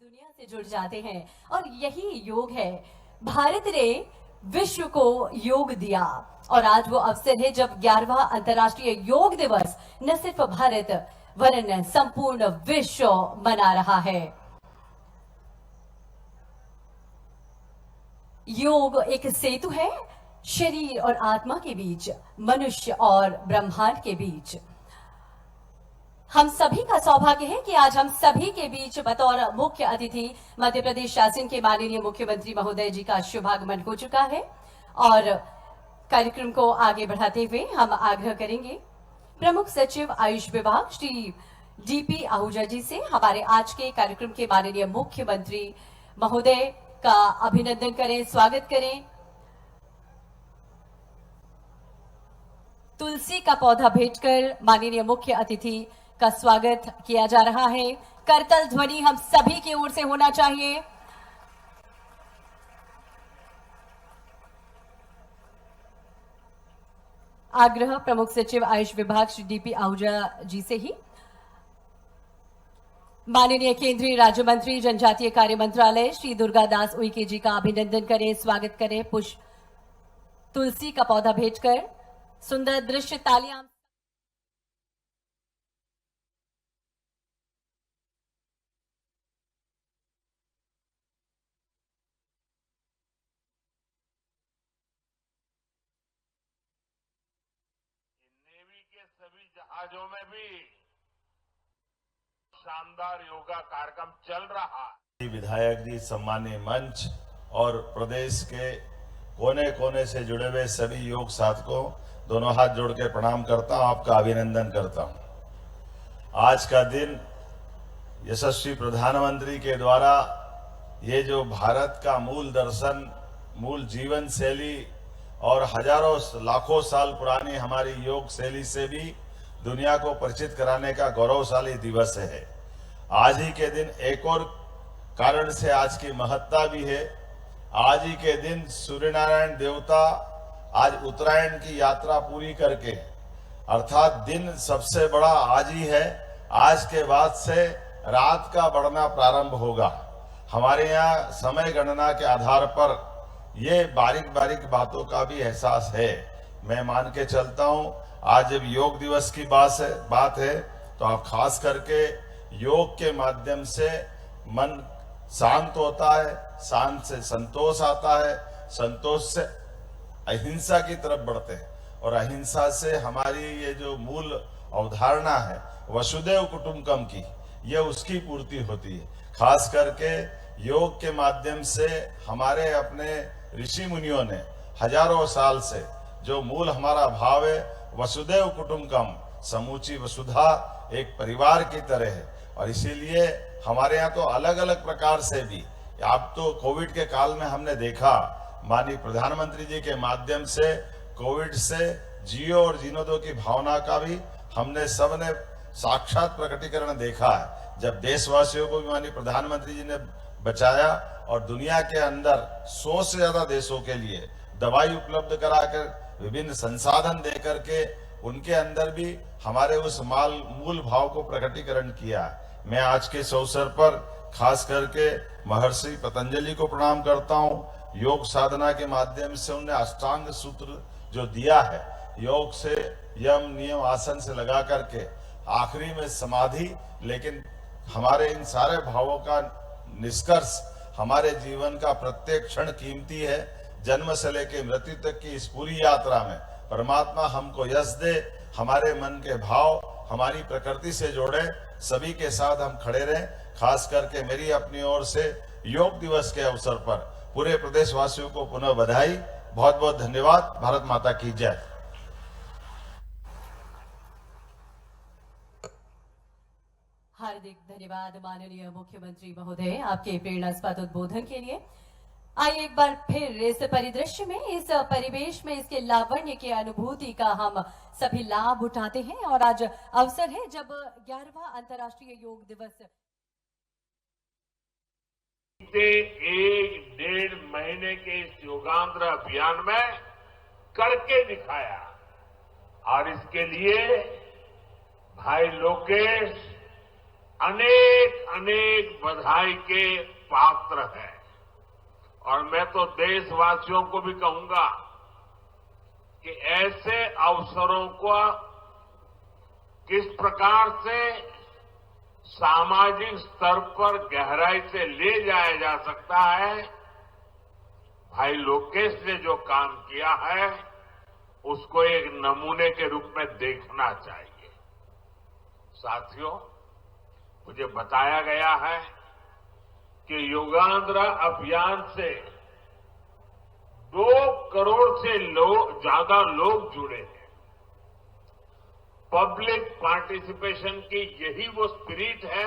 दुनिया से जुड़ जाते हैं और यही योग है। भारत ने विश्व को योग दिया और आज वो अवसर है जब 11वां अंतर्राष्ट्रीय योग दिवस न सिर्फ भारत वरन संपूर्ण विश्व मना रहा है। योग एक सेतु है शरीर और आत्मा के बीच, मनुष्य और ब्रह्मांड के बीच। हम सभी का सौभाग्य है कि आज हम सभी के बीच बतौर मुख्य अतिथि मध्य प्रदेश शासन के माननीय मुख्यमंत्री महोदय जी का शुभागमन हो चुका है और कार्यक्रम को आगे बढ़ाते हुए हम आग्रह करेंगे प्रमुख सचिव आयुष विभाग श्री डीपी आहूजा जी से हमारे आज के कार्यक्रम के माननीय मुख्यमंत्री महोदय का अभिनंदन करें, स्वागत करें। तुलसी का पौधा भेंटकर माननीय मुख्य अतिथि का स्वागत किया जा रहा है। करतल ध्वनि हम सभी की ओर से होना चाहिए। आग्रह प्रमुख सचिव आयुष विभाग श्री डीपी आहूजा जी से ही। माननीय केंद्रीय राज्य मंत्री जनजातीय कार्य मंत्रालय श्री दुर्गादास उइके जी का अभिनंदन करें, स्वागत करें। पुष्प तुलसी का पौधा भेंटकर सुंदर दृश्य तालियां। नेवी के सभी जहाजों में भी शानदार योगा कार्यक्रम चल रहा है। विधायक जी, सम्मानीय मंच और प्रदेश के कोने कोने से जुड़े हुए सभी योग साधकों, दोनों हाथ जोड़ के प्रणाम करता हूं, आपका अभिनंदन करता हूं। आज का दिन यशस्वी प्रधानमंत्री के द्वारा ये जो भारत का मूल दर्शन, मूल जीवन शैली और हजारों लाखों साल पुरानी हमारी योग शैली से भी दुनिया को परिचित कराने का गौरवशाली दिवस है। आज ही के दिन एक और कारण से आज की महत्ता भी है। आज ही के दिन सूर्य नारायण देवता आज उत्तरायण की यात्रा पूरी करके, अर्थात दिन सबसे बड़ा आज ही है। आज के बाद से रात का बढ़ना प्रारंभ होगा। हमारे यहाँ समय गणना के आधार पर ये बारीक बारीक बातों का भी एहसास है। मैं मान के चलता हूँ आज जब योग दिवस की बात है तो आप खास करके योग के माध्यम से मन शांत होता है, शांत से संतोष आता है, संतोष से अहिंसा की तरफ बढ़ते हैं और अहिंसा से हमारी ये जो मूल अवधारणा है वसुदेव कुटुंबकम की, ये उसकी पूर्ति होती है। खास करके योग के माध्यम से हमारे अपने ऋषि मुनियों ने हजारों साल से जो मूल हमारा भाव है वसुदेव कुटुंबकम, समूची वसुधा एक परिवार की तरह है। और इसीलिए हमारे यहाँ तो अलग अलग प्रकार से भी, आप तो कोविड के काल में हमने देखा माननीय प्रधानमंत्री जी के माध्यम से कोविड से जियो और जीनो दो की भावना का भी हमने सबने साक्षात प्रकटीकरण देखा है। जब देशवासियों को भी माननीय प्रधानमंत्री जी ने बचाया और दुनिया के अंदर 100 से ज्यादा देशों के लिए दवाई उपलब्ध कराकर विभिन्न संसाधन देकर के उनके अंदर भी हमारे उस मूल भाव को प्रकटीकरण किया। मैं आज के इस अवसर पर खास करके महर्षि पतंजलि को प्रणाम करता हूँ। योग साधना के माध्यम से उन्हें अष्टांग सूत्र जो दिया है, योग से यम नियम आसन से लगा करके आखिरी में समाधि, लेकिन हमारे इन सारे भावों का निष्कर्ष हमारे जीवन का प्रत्येक क्षण कीमती है। जन्म से लेकर मृत्यु तक की इस पूरी यात्रा में परमात्मा हमको यश दे, हमारे मन के भाव हमारी प्रकृति से जोड़े, सभी के साथ हम खड़े रहें। खास करके मेरी अपनी ओर से योग दिवस के अवसर पर पूरे प्रदेशवासियों को पुनः बधाई, बहुत बहुत धन्यवाद। भारत माता की जय। हार्दिक धन्यवाद माननीय मुख्यमंत्री महोदय आपके प्रेरणास्पद उद्बोधन के लिए। आइए एक बार फिर इस परिदृश्य में, इस परिवेश में, इसके लावण्य की अनुभूति का हम सभी लाभ उठाते हैं और आज अवसर है जब 11वां अंतर्राष्ट्रीय योग दिवस बीते 1-1.5 महीने के इस योगांध्र अभियान में करके दिखाया और इसके लिए भाई लोकेश अनेक अनेक बधाई के पात्र है। और मैं तो देशवासियों को भी कहूंगा कि ऐसे अवसरों को किस प्रकार से सामाजिक स्तर पर गहराई से ले जाया जा सकता है, भाई लोकेश ने जो काम किया है उसको एक नमूने के रूप में देखना चाहिए। साथियों, मुझे बताया गया है कि योगांध्र अभियान से 2 करोड़ से ज्यादा लोग जुड़े हैं। पब्लिक पार्टिसिपेशन की यही वो स्पिरिट है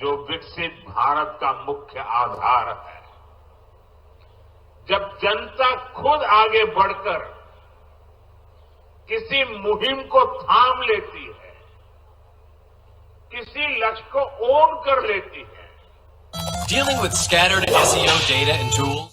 जो विकसित भारत का मुख्य आधार है। जब जनता खुद आगे बढ़कर किसी मुहिम को थाम लेती है, किसी लक्ष्य को ओन कर लेती है। Dealing with scattered SEO data and tools.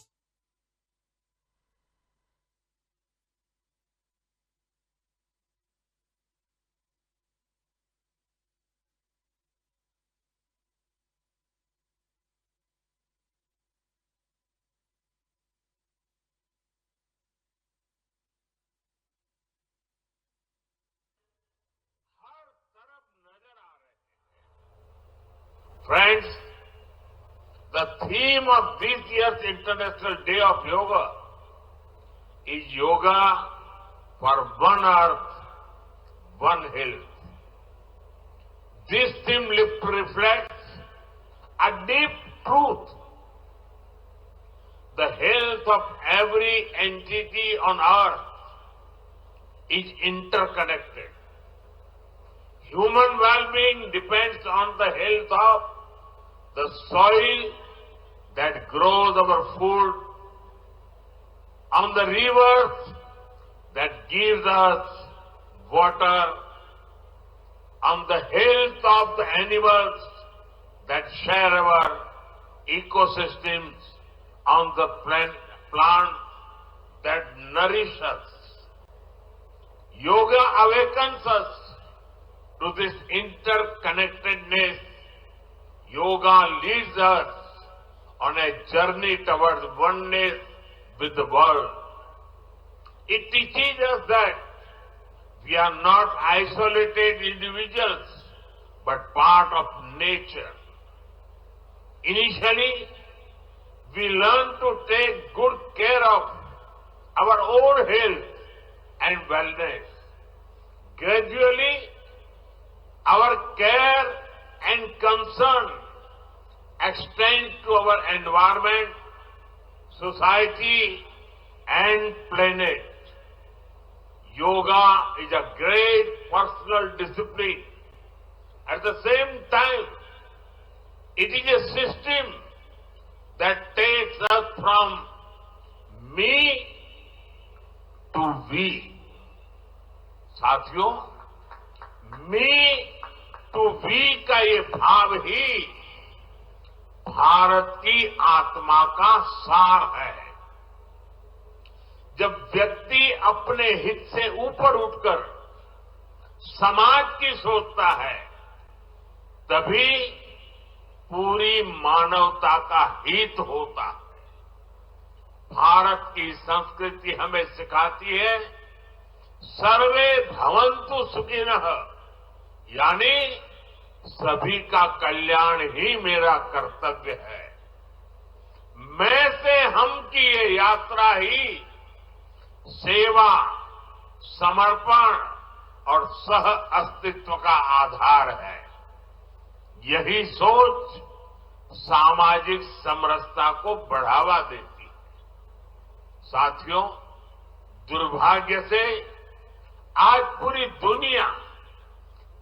Friends, the theme of this year's International Day of Yoga is Yoga for One Earth, One Health. This theme reflects a deep truth. The health of every entity on earth is interconnected. Human well-being depends on the health of the soil that grows our food, on the rivers that gives us water, on the health of the animals that share our ecosystems, on the plant that nourish us. Yoga awakens us to this interconnectedness. Yoga leads us on a journey towards oneness with the world. It teaches us that we are not isolated individuals, but part of nature. Initially, we learn to take good care of our own health and wellness. Gradually, our care and concern extend to our environment, society, and planet. Yoga is a great personal discipline. At the same time, it is a system that takes us from me to we. साथियों, मी to we का ये भाव ही भारत की आत्मा का सार है। जब व्यक्ति अपने हित से ऊपर उठकर समाज की सोचता है, तभी पूरी मानवता का हित होता है। भारत की संस्कृति हमें सिखाती है सर्वे भवन्तु सुखिनः, यानी सभी का कल्याण ही मेरा कर्तव्य है। मैं से हम की ये यात्रा ही सेवा, समर्पण और सह अस्तित्व का आधार है। यही सोच सामाजिक समरसता को बढ़ावा देती है। साथियों, दुर्भाग्य से आज पूरी दुनिया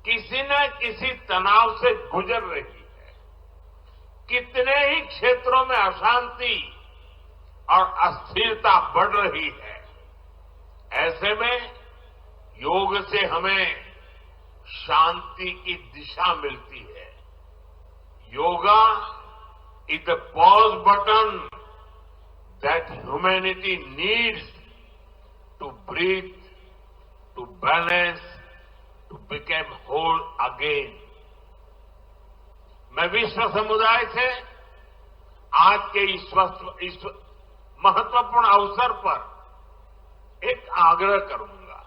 किसी न किसी तनाव से गुजर रही है। कितने ही क्षेत्रों में अशांति और अस्थिरता बढ़ रही है। ऐसे में योग से हमें शांति की दिशा मिलती है। Yoga is the pause button that humanity needs to breathe, to balance, to become whole again. मैं विश्व समुदाय से आज के इस महत्वपूर्ण अवसर पर एक आग्रह करूंगा।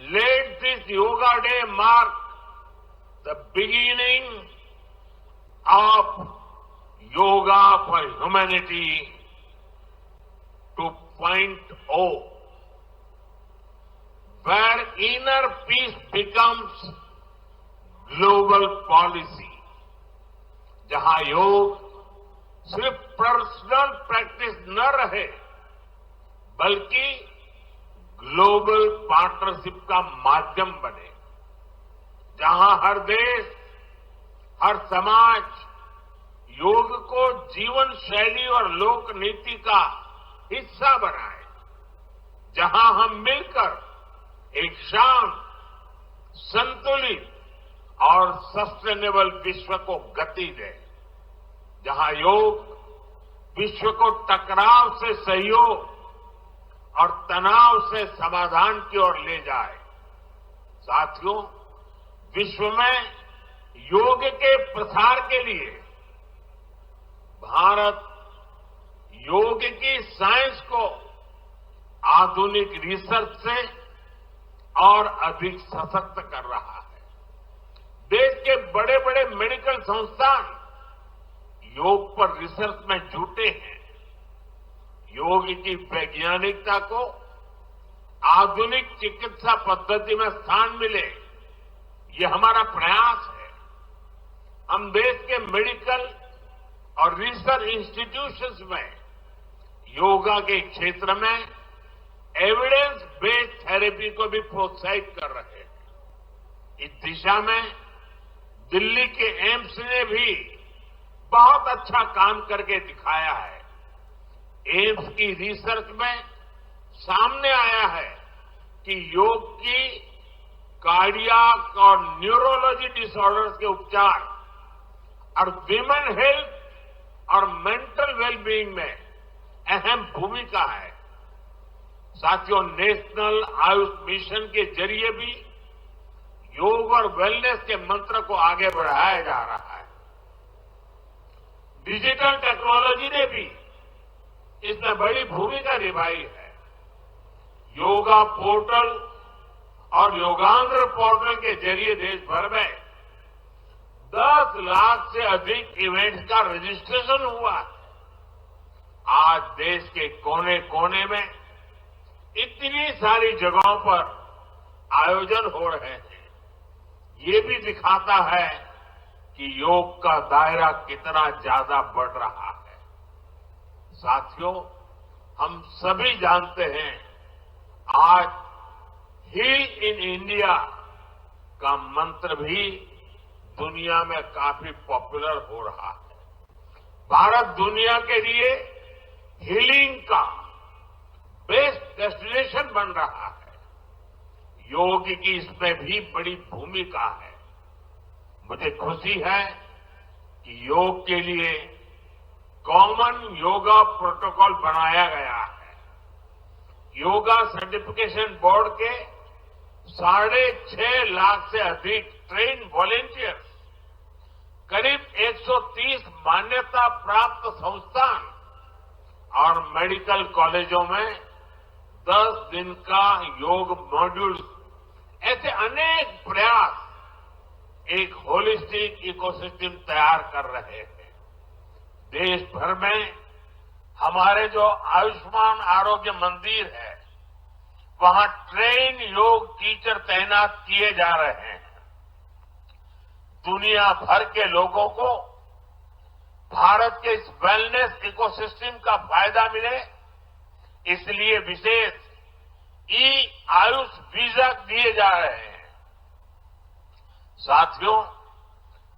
Let this yoga day mark the beginning of yoga for humanity 2.0, where inner peace becomes global policy, जहां योग सिर्फ पर्सनल प्रैक्टिस न रहे बल्कि ग्लोबल पार्टनरशिप का माध्यम बने, जहां हर देश, हर समाज योग को जीवन शैली और लोक नीति का हिस्सा बनाए, जहां हम मिलकर एक शांत, संतुलित और सस्टेनेबल विश्व को गति दें, जहां योग विश्व को टकराव से सहयोग और तनाव से समाधान की ओर ले जाए। साथियों, विश्व में योग के प्रसार के लिए भारत योग की साइंस को आधुनिक रिसर्च से और अधिक सशक्त कर रहा है। देश के बड़े बड़े मेडिकल संस्थान योग पर रिसर्च में जुटे हैं। योग की वैज्ञानिकता को आधुनिक चिकित्सा पद्धति में स्थान मिले, ये हमारा प्रयास है। हम देश के मेडिकल और रिसर्च इंस्टीट्यूशंस में योगा के क्षेत्र में एविडेंस बेस्ड थेरेपी को भी प्रोत्साहित कर रहे हैं। इस दिशा में दिल्ली के एम्स ने भी बहुत अच्छा काम करके दिखाया है। एम्स की रिसर्च में सामने आया है कि योग की कार्डियक और न्यूरोलॉजी डिसऑर्डर्स के उपचार और विमेन हेल्थ और मेंटल वेलबीइंग में अहम भूमिका है। साथियों, नेशनल आयुष मिशन के जरिए भी योग और वेलनेस के मंत्र को आगे बढ़ाया जा रहा है। डिजिटल टेक्नोलॉजी ने भी इसमें बड़ी भूमिका निभाई है। योगा पोर्टल और योगांध्र पोर्टल के जरिए देश भर में 10 लाख से अधिक इवेंट्स का रजिस्ट्रेशन हुआ है। आज देश के कोने कोने में इतनी सारी जगहों पर आयोजन हो रहे हैं। ये भी दिखाता है कि योग का दायरा कितना ज्यादा बढ़ रहा है। साथियों, हम सभी जानते हैं आज हील इन इंडिया का मंत्र भी दुनिया में काफी पॉपुलर हो रहा है। भारत दुनिया के लिए हीलिंग का बेस्ट डेस्टिनेशन बन रहा है। योग की इसमें भी बड़ी भूमिका है। मुझे खुशी है कि योग के लिए कॉमन योगा प्रोटोकॉल बनाया गया है। योगा सर्टिफिकेशन बोर्ड के 6.5 लाख से अधिक ट्रेन वॉलेंटियर्स, करीब 130 मान्यता प्राप्त संस्थान और मेडिकल कॉलेजों में 10 दिन का योग मॉड्यूल, ऐसे अनेक प्रयास एक होलिस्टिक इकोसिस्टम तैयार कर रहे हैं। देश भर में हमारे जो आयुष्मान आरोग्य मंदिर है, वहां ट्रेन योग टीचर तैनात किए जा रहे हैं। दुनिया भर के लोगों को भारत के इस वेलनेस इकोसिस्टम का फायदा मिले, इसलिए विशेष आयुष वीजा दिए जा रहे हैं। साथियों,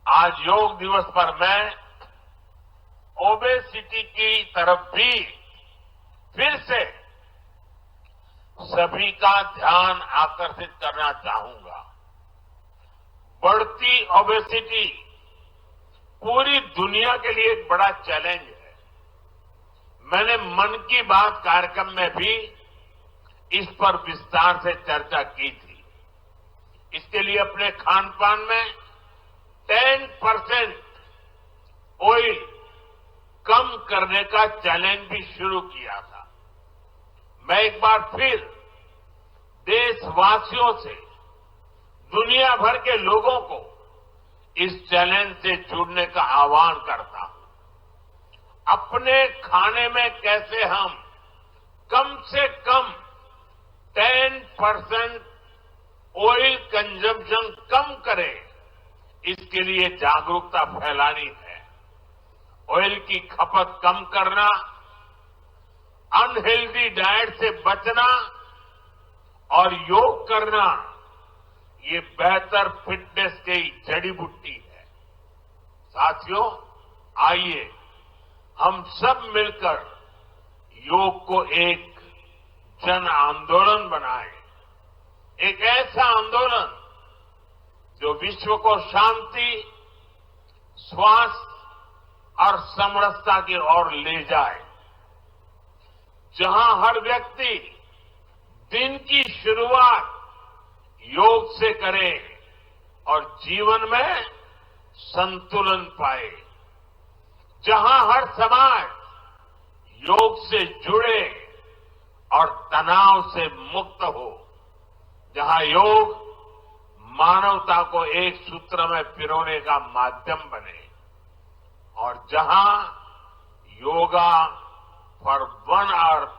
आज योग दिवस पर मैं ओबेसिटी की तरफ भी फिर से सभी का ध्यान आकर्षित करना चाहूंगा। बढ़ती ओबेसिटी पूरी दुनिया के लिए एक बड़ा चैलेंज है। मैंने मन की बात कार्यक्रम में भी इस पर विस्तार से चर्चा की थी। इसके लिए अपने खान पान में 10% ऑयल कम करने का चैलेंज भी शुरू किया था। मैं एक बार फिर देशवासियों से, दुनिया भर के लोगों को इस चैलेंज से जुड़ने का आह्वान करता हूं। अपने खाने में कैसे हम कम से कम 10% ऑयल कंजम्पशन कम करें, इसके लिए जागरूकता फैलानी है। ऑयल की खपत कम करना, अनहेल्दी डाइट से बचना और योग करना, ये बेहतर फिटनेस की जड़ी बूटी है। साथियों, आइए हम सब मिलकर योग को एक जन आंदोलन बनाएं, एक ऐसा आंदोलन जो विश्व को शांति, स्वास्थ्य और समरसता की ओर ले जाए, जहां हर व्यक्ति दिन की शुरुआत योग से करे और जीवन में संतुलन पाए, जहां हर समाज योग से जुड़े और तनाव से मुक्त हो, जहां योग मानवता को एक सूत्र में पिरोने का माध्यम बने और जहां yoga for one earth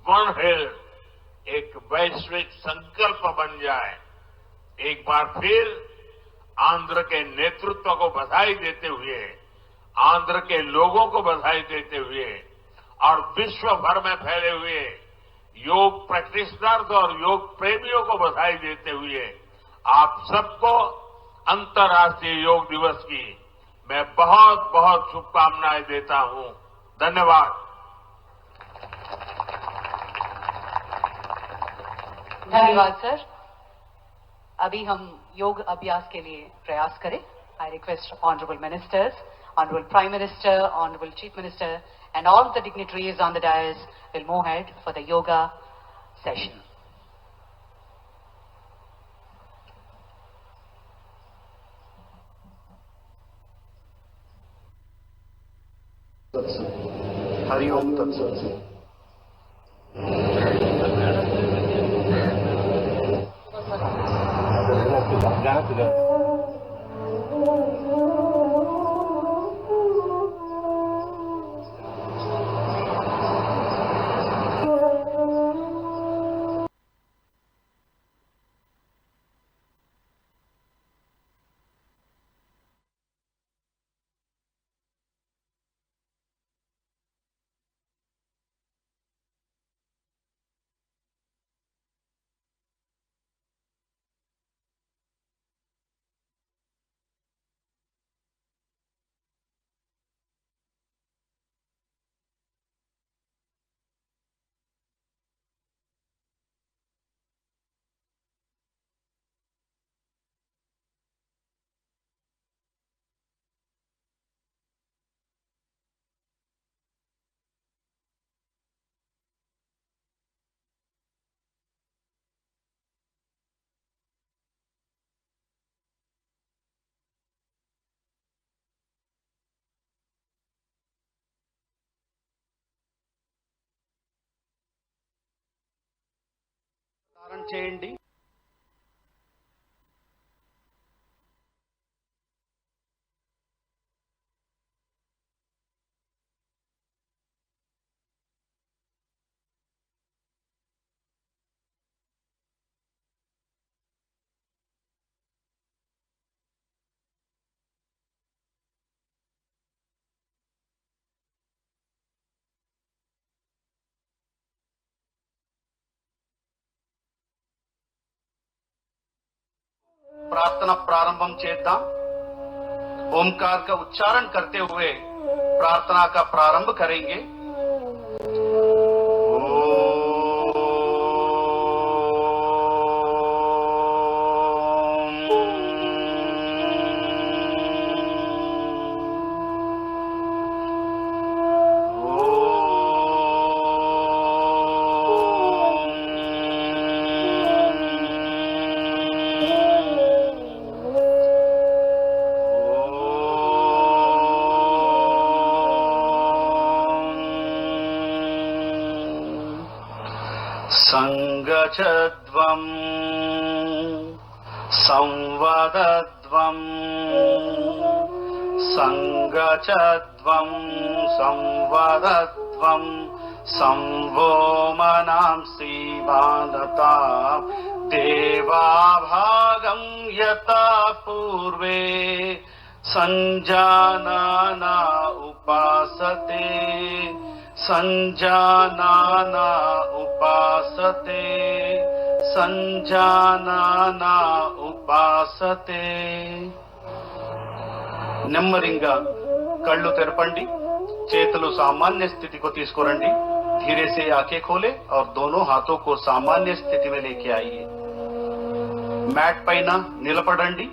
one health एक वैश्विक संकल्प बन जाए। एक बार फिर आंध्र के नेतृत्व को बधाई देते हुए, आंध्र के लोगों को बधाई देते हुए और विश्व भर में फैले हुए योग प्रैक्टिशनर्स और योग प्रेमियों को बधाई देते हुए आप सबको अंतर्राष्ट्रीय योग दिवस की मैं बहुत बहुत शुभकामनाएं देता हूं। धन्यवाद। धन्यवाद सर। अभी हम योग अभ्यास के लिए प्रयास करें। I request honourable ministers, honourable prime minister, honourable chief minister and all the dignitaries on the dais will move ahead for the yoga session. Hari ओम तत्सत। చేయండి। प्रार्थना प्रारंभम చేద్దాం। ओमकार का उच्चारण करते हुए प्रार्थना का प्रारंभ करेंगे। संगचध्वम् संवदध्वम् संगचध्वम् संवदध्वम् संवो मनांसि बाधता देवाभागं यथा पूर्वे संजानाना उपासते संजानाना उपासते సంజానానా ఉపాసతే నెమ్మదిగా కళ్ళు తెరపండి చేతులు సామాన్య స్థితికి తీసుకురండి धीरे से आंखें खोले और दोनों हाथों को सामान्य स्थिति में लेके आइए मैट पైన నిలబడండి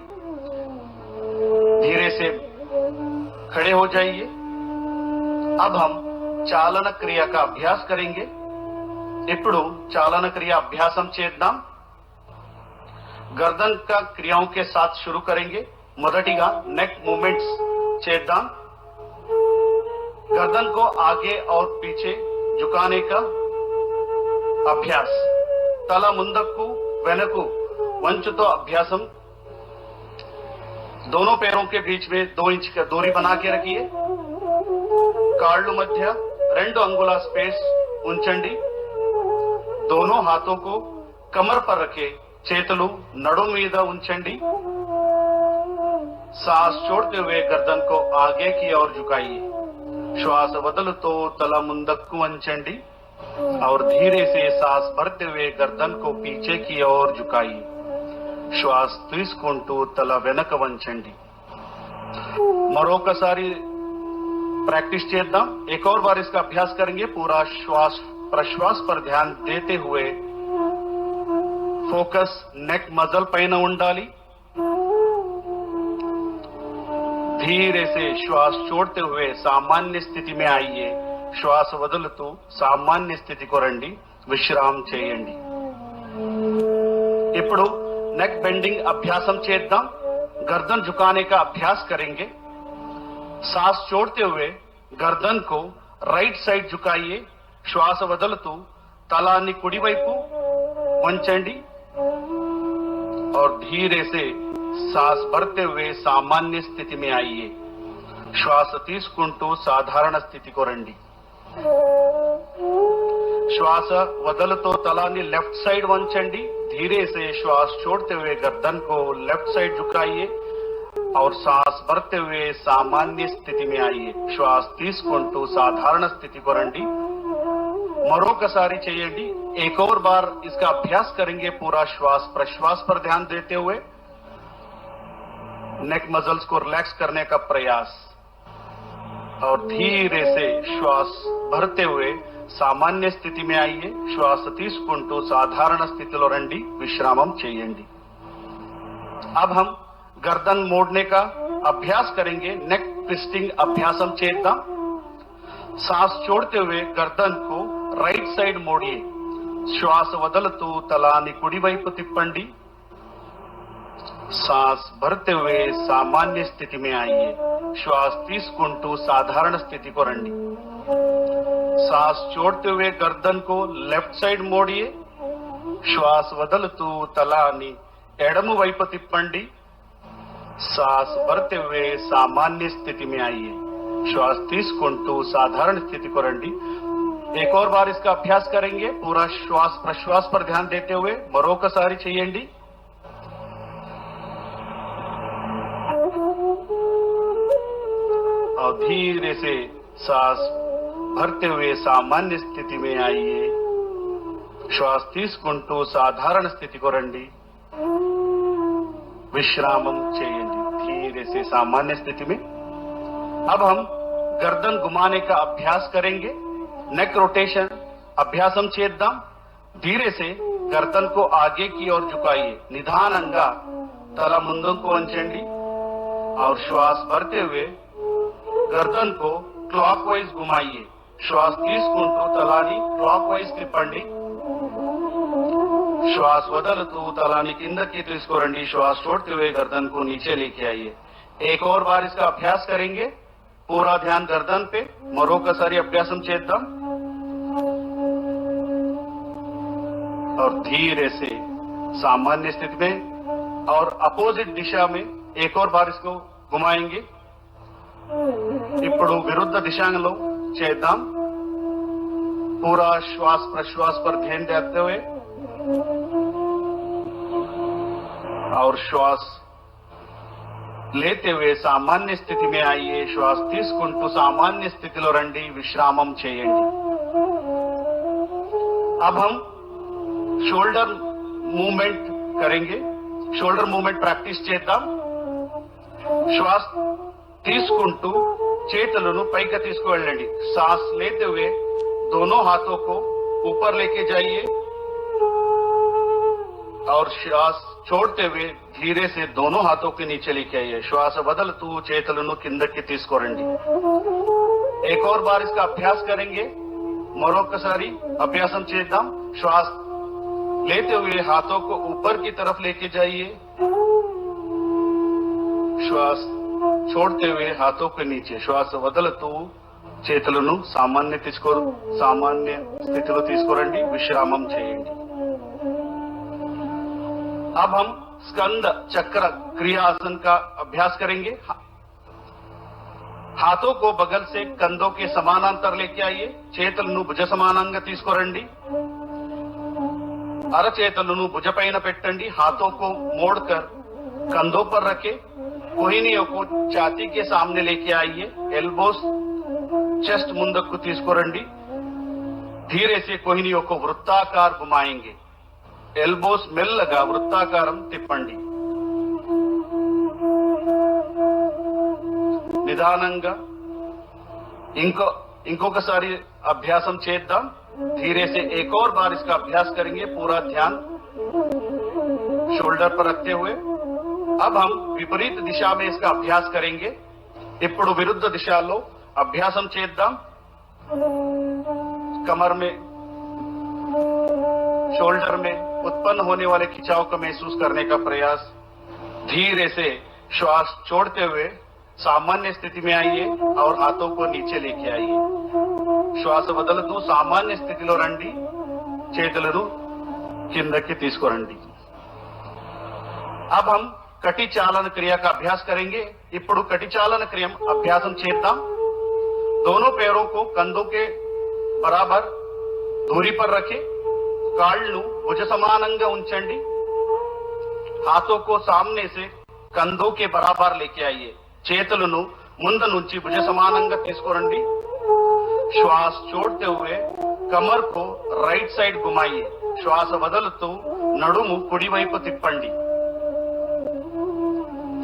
धीरे से खड़े हो जाइए अब हम चालन क्रिया का अभ्यास करेंगे ఇప్పుడు चालन क्रिया अभ्यासम చేద్దాం गर्दन का क्रियाओं के साथ शुरू करेंगे మొదటిగా नेक मूवमेंट्स చేద్దాం गर्दन को आगे और पीछे झुकाने का अभ्यास तल ముందుకు వెనకు వంచుతో अभ्यासम दोनों पैरों के बीच में 2 इंच का दूरी बना के रखिए కాళ్ళు మధ్య 2 అంగుళాల స్పేస్ ఉంచండి दोनों हाथों को कमर पर रखे చేతులు నడుము మీద ఉంచండి सांस छोड़ते हुए गर्दन को आगे की ओर झुकाइए श्वास వదులుతో తల ముందుకు వంచండి और धीरे से सांस भरते हुए गर्दन को पीछे की ओर झुकाइए श्वास తీసుకుంటూ తల వెనక వంచండి మరొకసారి प्रैक्टिस చేద్దాం एक और बार इसका अभ्यास करेंगे पूरा श्वास प्रश्वास पर ध्यान देते हुए फोकस नेक मजल पैन ఉండాలి धीरे से श्वास छोड़ते हुए सामान्य स्थिति में आइए श्वास వదులుతూ सामान्य स्थिति को రండి విశ్రామం చేయండి ఇప్పుడు नेक बेंडिंग अभ्यासम చేద్దాం गर्दन झुकाने का अभ्यास करेंगे सांस छोड़ते हुए गर्दन को राइट साइड झुकाइए श्वास వదులుతూ తలాన్ని కుడివైపు వంచండి और धीरे से सांस भरते हुए सामान्य स्थिति में आइए श्वास తీసుకుంటూ సాధారణ స్థితికి రండి श्वास వదులుతూ తలాన్ని लेफ्ट साइड వంచండి धीरे से श्वास छोड़ते हुए गर्दन को लेफ्ट साइड झुकाइए और सांस भरते हुए सामान्य स्थिति में आइए श्वास తీసుకుంటూ సాధారణ స్థితికి రండి మరొకసారి చేయండి एक और बार इसका अभ्यास करेंगे पूरा श्वास प्रश्वास पर ध्यान देते हुए नेक मसल्स को रिलैक्स करने का प्रयास और धीरे से श्वास भरते हुए सामान्य स्थिति में आइए श्वास తీసుకుంటూ సాధారణ స్థితిలో రండి విశ్రామం చేయండి अब हम गर्दन मोड़ने का अभ्यास करेंगे नेक ट्विस्टिंग अभ्यासम చేద్దాం सांस छोड़ते हुए गर्दन को राइट साइड मोड़िए श्वास వదులుతూ తలాన్ని కుడివైపు తిప్పండి सांस भरते हुए सामान्य स्थिति में आइए श्वास తీసుకుంటూ साधारण स्थिति को రండి सांस छोड़ते हुए गर्दन को लेफ्ट साइड मोड़िए श्वास వదులుతూ తలాన్ని ఎడమ వైపు తిప్పండి सांस भरते हुए सामान्य स्थिति में आइए श्वास తీసుకుంటూ साधारण स्थिति को రండి एक और बार इसका अभ्यास करेंगे पूरा श्वास प्रश्वास पर ध्यान देते हुए మరొకసారి చేయండి और धीरे से सांस भरते हुए सामान्य स्थिति में आइए श्वास తీసుకుంటూ साधारण स्थिति को రండి विश्रामम చేయండి धीरे से सामान्य स्थिति में अब हम गर्दन घुमाने का अभ्यास करेंगे नेक रोटेशन अभ्यासम చేద్దాం धीरे से गर्दन को आगे की ओर झुकाइए निधानंगा तल ముందుకు వంచండి और श्वास भरते हुए गर्दन को क्लॉकवाइज घुमाइए श्वास తీసుకుంటూ తలాన్ని क्लॉकवाइज తిప్పండి श्वास వదులుతూ తలాన్ని కిందకి తీసుకురండి श्वास छोड़ते हुए गर्दन को नीचे लेके आइए एक और बार इसका अभ्यास करेंगे पूरा ध्यान गर्दन पे మరొకసారి అభ్యాసం చేద్దాం और धीरे से सामान्य स्थिति में और अपोजिट दिशा में एक और बार इसको घुमाएंगे। ఇప్పుడు विरुद्ध दिशाలో చేద్దాం। पूरा श्वास प्रश्वास पर ध्यान देते हुए और श्वास लेते हुए सामान्य स्थिति में आइए। श्वास తీసుకుంటూ सामान्य स्थितिలో రండి, విశ్రామం చేయండి। अब हम शोल्डर मूवमेंट करेंगे। शोल्डर मूवमेंट प्रैक्टिस చేద్దాం। श्वास తీసుకుంటూ చేతులను పైకి తీసుకువెళ్ళండి। सांस लेते हुए दोनों हाथों को ऊपर लेके जाइए और श्वास छोड़ते हुए धीरे से दोनों हाथों के नीचे लेके आइए। श्वास बदलतू చేతులను కిందకి తీసుకురండి। एक और बार इसका अभ्यास करेंगे। మరొకసారి अभ्यासం చేద్దాం। श्वास लेते हुए हाथों को ऊपर की तरफ लेके जाइए। श्वास छोड़ते हुए हाथों के नीचे। श्वास వదలుతూ చేతులను సామాన్య స్థితిలో తీసుకురండి, విశ్రామం చేయండి। अब हम स्कंद चक्र क्रियासन का अभ्यास करेंगे। हाथों को बगल से कंधों के समानांतर लेके आइए। చేతులను భుజ సమానంగా తీసుకురండి। అరచేతులను భుజపైన పెట్టండి। हाथों को मोड़कर कंधों पर रखे। कोहिनियों को छाती के सामने लेके आइए। एल्बोस चेस्ट ముందుకు తీసుకురండి। धीरे से कोहिनियों को वृत्ताकार घुमाएंगे। ఎల్బోస్ మెల్లగా వృత్తాకారం తిప్పండి। నిదానంగా ఇంకొకసారి అభ్యాసం చేద్దాం। धीरे से एक और बार इसका अभ्यास करेंगे। पूरा ध्यान शोल्डर पर रखते हुए अब हम विपरीत दिशा में इसका अभ्यास करेंगे। ఇప్పుడు విరుద్ధ దిశలో అభ్యాసం చేద్దాం। कमर में शोल्डर में उत्पन्न होने वाले खिंचाव को महसूस करने का प्रयास। धीरे से श्वास छोड़ते हुए सामान्य स्थिति में आइए और हाथों को नीचे लेके आइए। श्वास వదలుతూ सामान्य స్థితిలో రండి, చేతులను కిందకి తీసుకురండి। अब हम कटी चालन क्रिया का अभ्यास करेंगे। ఇప్పుడు कटी चालन क्रिया अभ्यासం చేద్దాం। दोनों पैरों को कंधों के बराबर दूरी पर रखें। కాళ్ళు భుజ సమానంగా ఉంచండి। हाथों को सामने से कंधों के बराबर लेके आइए। చేతులను ముందు నుంచి భుజ సమానంగా తీసుకురండి। श्वास छोड़ते हुए कमर को राइट साइड घुमाइए। श्वास వదలుతూ నడుము కుడి వైపు తిప్పండి।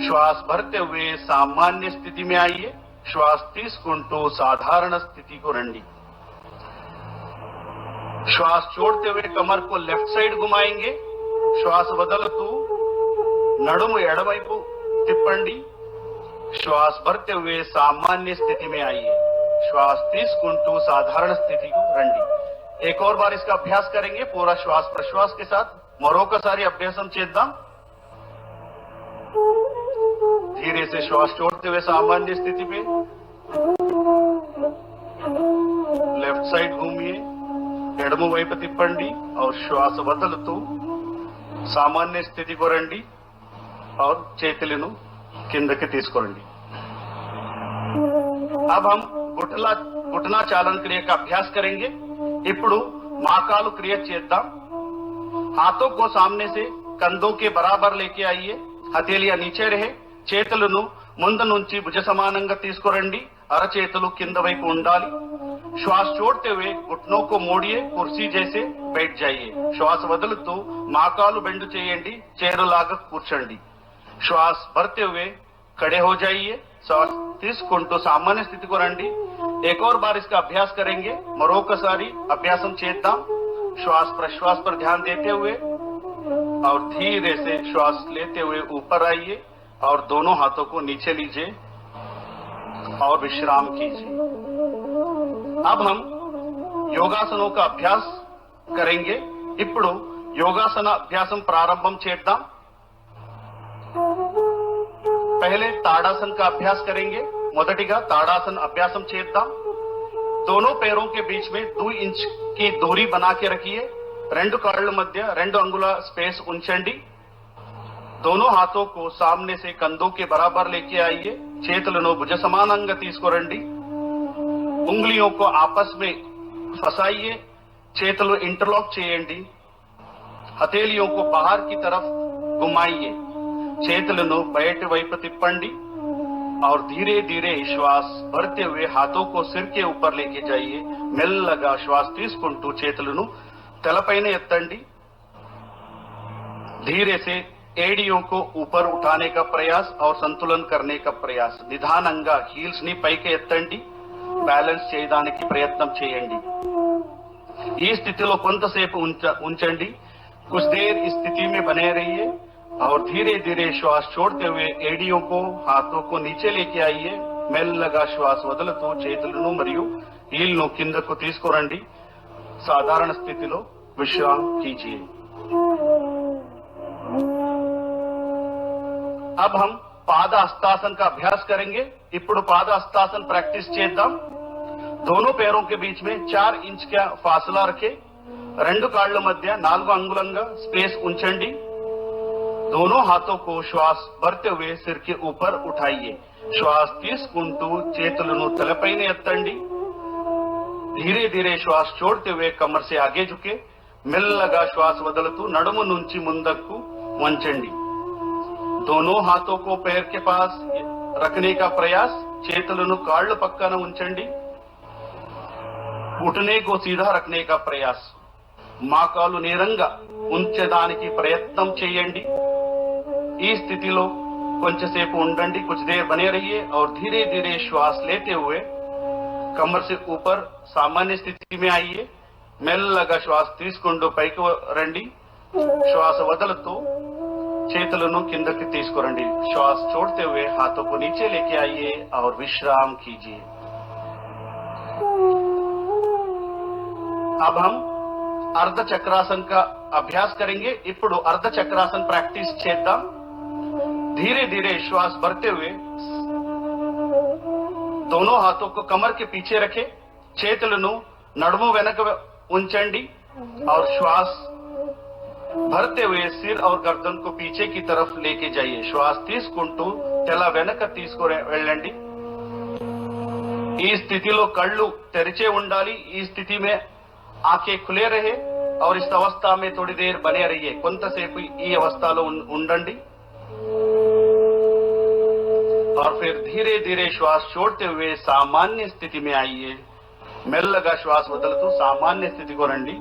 श्वास भरते हुए सामान्य स्थिति में आइए। श्वास తీసుకుంటూ साधारण स्थिति को రండి। श्वास छोड़ते हुए कमर को लेफ्ट साइड घुमाएंगे। श्वास వదలుతూ నడుము ఎడమవైపు తిప్పండి। श्वास भरते हुए सामान्य स्थिति में आइए। श्वास తీసుకుంటూ साधारण स्थिति को రండి। एक और बार इसका अभ्यास करेंगे पूरा श्वास प्रश्वास के साथ। మరొకసారి అభ్యాసం చేద్దాం। धीरे से श्वास छोड़ते हुए सामान्य स्थिति में लेफ्ट साइड घूमिए, ఎడమ వైపు తిప్పండి और श्वास వదలుతూ सामान्य स्थिति को రండి और చేతులను కిందకి తీసుకురండి। अब हम घुटना चालन क्रिया का अभ्यास करेंगे। ఇప్పుడు మాకాలు क्रिया చేద్దాం। हाथों को सामने से कंधों के बराबर लेके आइए। हथेलियां नीचे रहे। చేతులను ముందు నుంచి భుజ సమానంగా తీసుకురండి। అరచేతులు కింద వైపు ఉండాలి। श्वास छोड़ते हुए घुटनों को मोड़िए, कुर्सी जैसे बैठ जाइए। श्वास వదులుతూ మాకాలు బెండు చేయండి, చైరులాగా కూర్చోండి। श्वास भरते हुए खड़े हो जाइए। श्वास తీసుకుంటూ सामान्य स्थिति को రండి। एक और बार इसका अभ्यास करेंगे। మరొకసారి अभ्यासం చేద్దాం। श्वास प्रश्वास पर ध्यान देते हुए और धीरे से श्वास लेते हुए ऊपर आइए और दोनों हाथों को नीचे लीजिए और विश्राम कीजिए। अब हम योगासनों का अभ्यास करेंगे। ఇప్పుడు యోగాసన అభ్యాసం ప్రారంభం చేద్దాం। पहले ताड़ासन का अभ्यास करेंगे। మొదటిగా ताड़ासन अभ्यासం చేద్దాం। दोनों पैरों के बीच में 2 इंच की दूरी बना के रखिए। రెండు కాళ్ళ మధ్య 2 अंगुल स्पेस ఉంచండి दोनों हाथों को सामने से कंधों के बराबर लेके आइए చేతులను భుజ సమానంగా తీసుకురండి उंगलियों को आपस में फंसाइए చేతులు इंटरलॉक చేయండి हथेलियों को बाहर की तरफ घुमाइए చేతులను బయటి వైపు తిప్పండి और धीरे धीरे श्वास भरते हुए हाथों को सिर के ऊपर लेके जाइए మెల్లగా श्वास తీసుకుంటూ చేతులను తలపైన ఎత్తండి धीरे से एड़ियों को ऊपर उठाने का प्रयास और संतुलन करने का प्रयास నిదానంగా హీల్స్ ని పైకి ఎత్తండి బ్యాలెన్స్ చేయడానికి ప్రయత్నం చేయండి ఈ స్థితిలో కొంతసేపు ఉంచండి कुछ देर इस स्थिति में बने रहिए और धीरे धीरे श्वास छोड़ते हुए एड़ियों को हाथों को नीचे लेके आइए మెల్లగా శ్వాస వదులుతూ చేతులను మరియు హీల్ను కిందకు తీసుకురండి సాధారణ స్థితిలో విశ్రాम कीजिए अब हम पाद हस्तासन का अभ्यास करेंगे ఇప్పుడు पाद हस्तासन प्रैक्टिस చేద్దాం दोनों पैरों के बीच में 4 इंच का फासला रखें రెండు కాళ్ళ మధ్య 4 अंगुलंगा स्पेस ఉంచండి दोनों हाथों को श्वास भरते हुए सिर के ऊपर उठाइए श्वास తీసుకుంటూ చేతులను తలపైన ఎత్తండి धीरे धीरे श्वास छोड़ते हुए कमर से आगे झुके మెల్లగా శ్వాస వదులుతూ నడుము నుంచి ముందుకు వంచండి दोनों हाथों को पैर के पास रखने का प्रयास చేతులను కాళ్ళ పక్కన ఉంచండి घुटने को सीधा रखने का प्रयास మోకాలు నేరంగా ఉంచడానికి ప్రయత్నం చేయండి ఈ స్థితిలో కొంచెంసేపు ఉండండి कुछ देर बने रहिए और धीरे धीरे श्वास लेते हुए कमर से ऊपर सामान्य स्थिति में आइए మెల్లగా శ్వాస తీసుకుంటూ పైకి రండి శ్వాస వదులుతూ చేతులను కిందకి తీసుకురండి श्वास छोड़ते हुए हाथों को नीचे लेके आइए और विश्राम कीजिए अब हम अर्ध चक्रासन का अभ्यास करेंगे ఇప్పుడు अर्ध चक्रासन प्रैक्टिस చేద్దాం धीरे धीरे श्वास भरते हुए दोनों हाथों को कमर के पीछे रखें చేతులను నడుము వెనక ఉంచండి और श्वास भरते हुए सिर और गर्दन को पीछे की तरफ लेके जाइए श्वास తీసుకుంటూ తల వెనక తీసుకొని వెళ్ళండి ఈ స్థితిలో కళ్ళు తెరిచే ఉండాలి ఈ స్థితి में आंखें खुले रहे और इस अवस्था में थोड़ी देर बने रहिए కొంతసేపు ఈ అవస్థలో ఉండండి और फिर धीरे धीरे श्वास छोड़ते हुए सामान्य स्थिति में आइए మెల్లగా శ్వాస వదులుతూ सामान्य स्थिति को రండి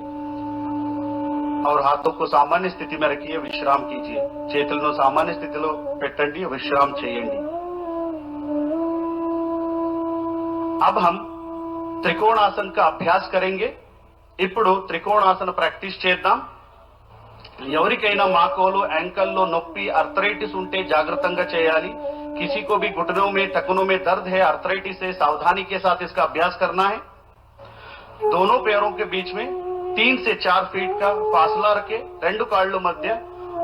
और हाथों को सामान्य स्थिति में रखिए विश्राम कीजिए చేతులను सामान्य స్థితిలో పెట్టండి విశ్రాम చేయండి अब हम त्रिकोणासन का अभ्यास करेंगे ఇప్పుడు త్రికోణాసన ప్రాక్టీస్ చేద్దాం ఎవరికైనా మాకోలు యాంకల్లో నొప్పి आर्थराइटिस ఉంటే జాగ్రత్తగా చేయాలి किसी को भी घुटनों में टखनों में दर्द है आर्थराइटिस से सावधानी के साथ इसका अभ्यास करना है दोनों पैरों के बीच में 3 से 4 फीट का फासला रखे రెండు కాళ్ళ మధ్య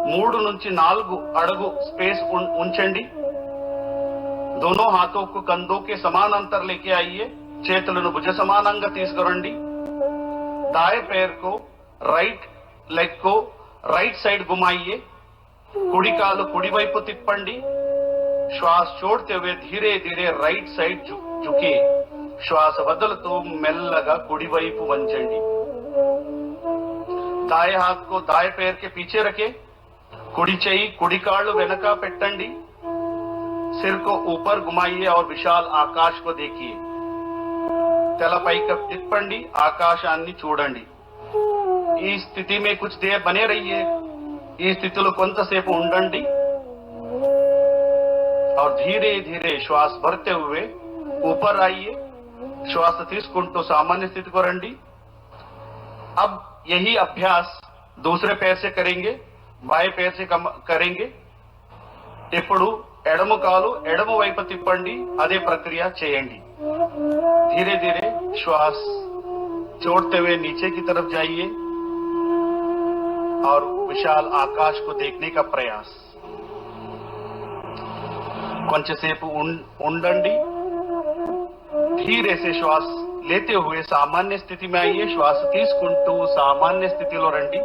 3 నుంచి 4 అడుగు स्पेस ఉంచండి दोनों हाथों को कंधों के समान अंतर लेके आइए చేతులను భుజ సమానంగా తీసుకురండి दाएं पैर को राइट लेग को राइट साइड घुमाइए कुड़ी कालु कुड़ी వైపు తిప్పండి श्वास छोड़ते हुए धीरे धीरे राइट साइड झुकिए श्वास వదులుతూ మెల్లగా కుడి వైపు వంచండి दाएं हाथ को दाएं पैर के पीछे रखें कुड़ी చెయ్యి కుడి కాళ్ళు వెనక పెట్టండి सिर को ऊपर घुमाइए और विशाल आकाश को देखिए తల పైకి తిప్పండి ఆకాశాన్ని చూడండి ఈ స్థితి में कुछ देर बने रहिए ఈ స్థితిలో కొంతసేపు ఉండండి और धीरे धीरे श्वास भरते हुए ऊपर आइए श्वास తీసుకుంటూ सामान्य स्थिति को రండి अब यही अभ्यास दूसरे पैर से करेंगे बाएं पैर से करेंगे ఇప్పుడు ఎడమ కాలు ఎడమ వైపు తిప్పండి అదే ప్రక్రియ చేయండి धीरे धीरे श्वास छोड़ते हुए नीचे की तरफ जाइए और विशाल आकाश को देखने का प्रयास కొంచెంసేపు ఉండండి धीरे से श्वास లేతే हुए సామాన్య స్థితి में आइए श्वास తీసుకుంటూ సామాన్య స్థితిలో రండి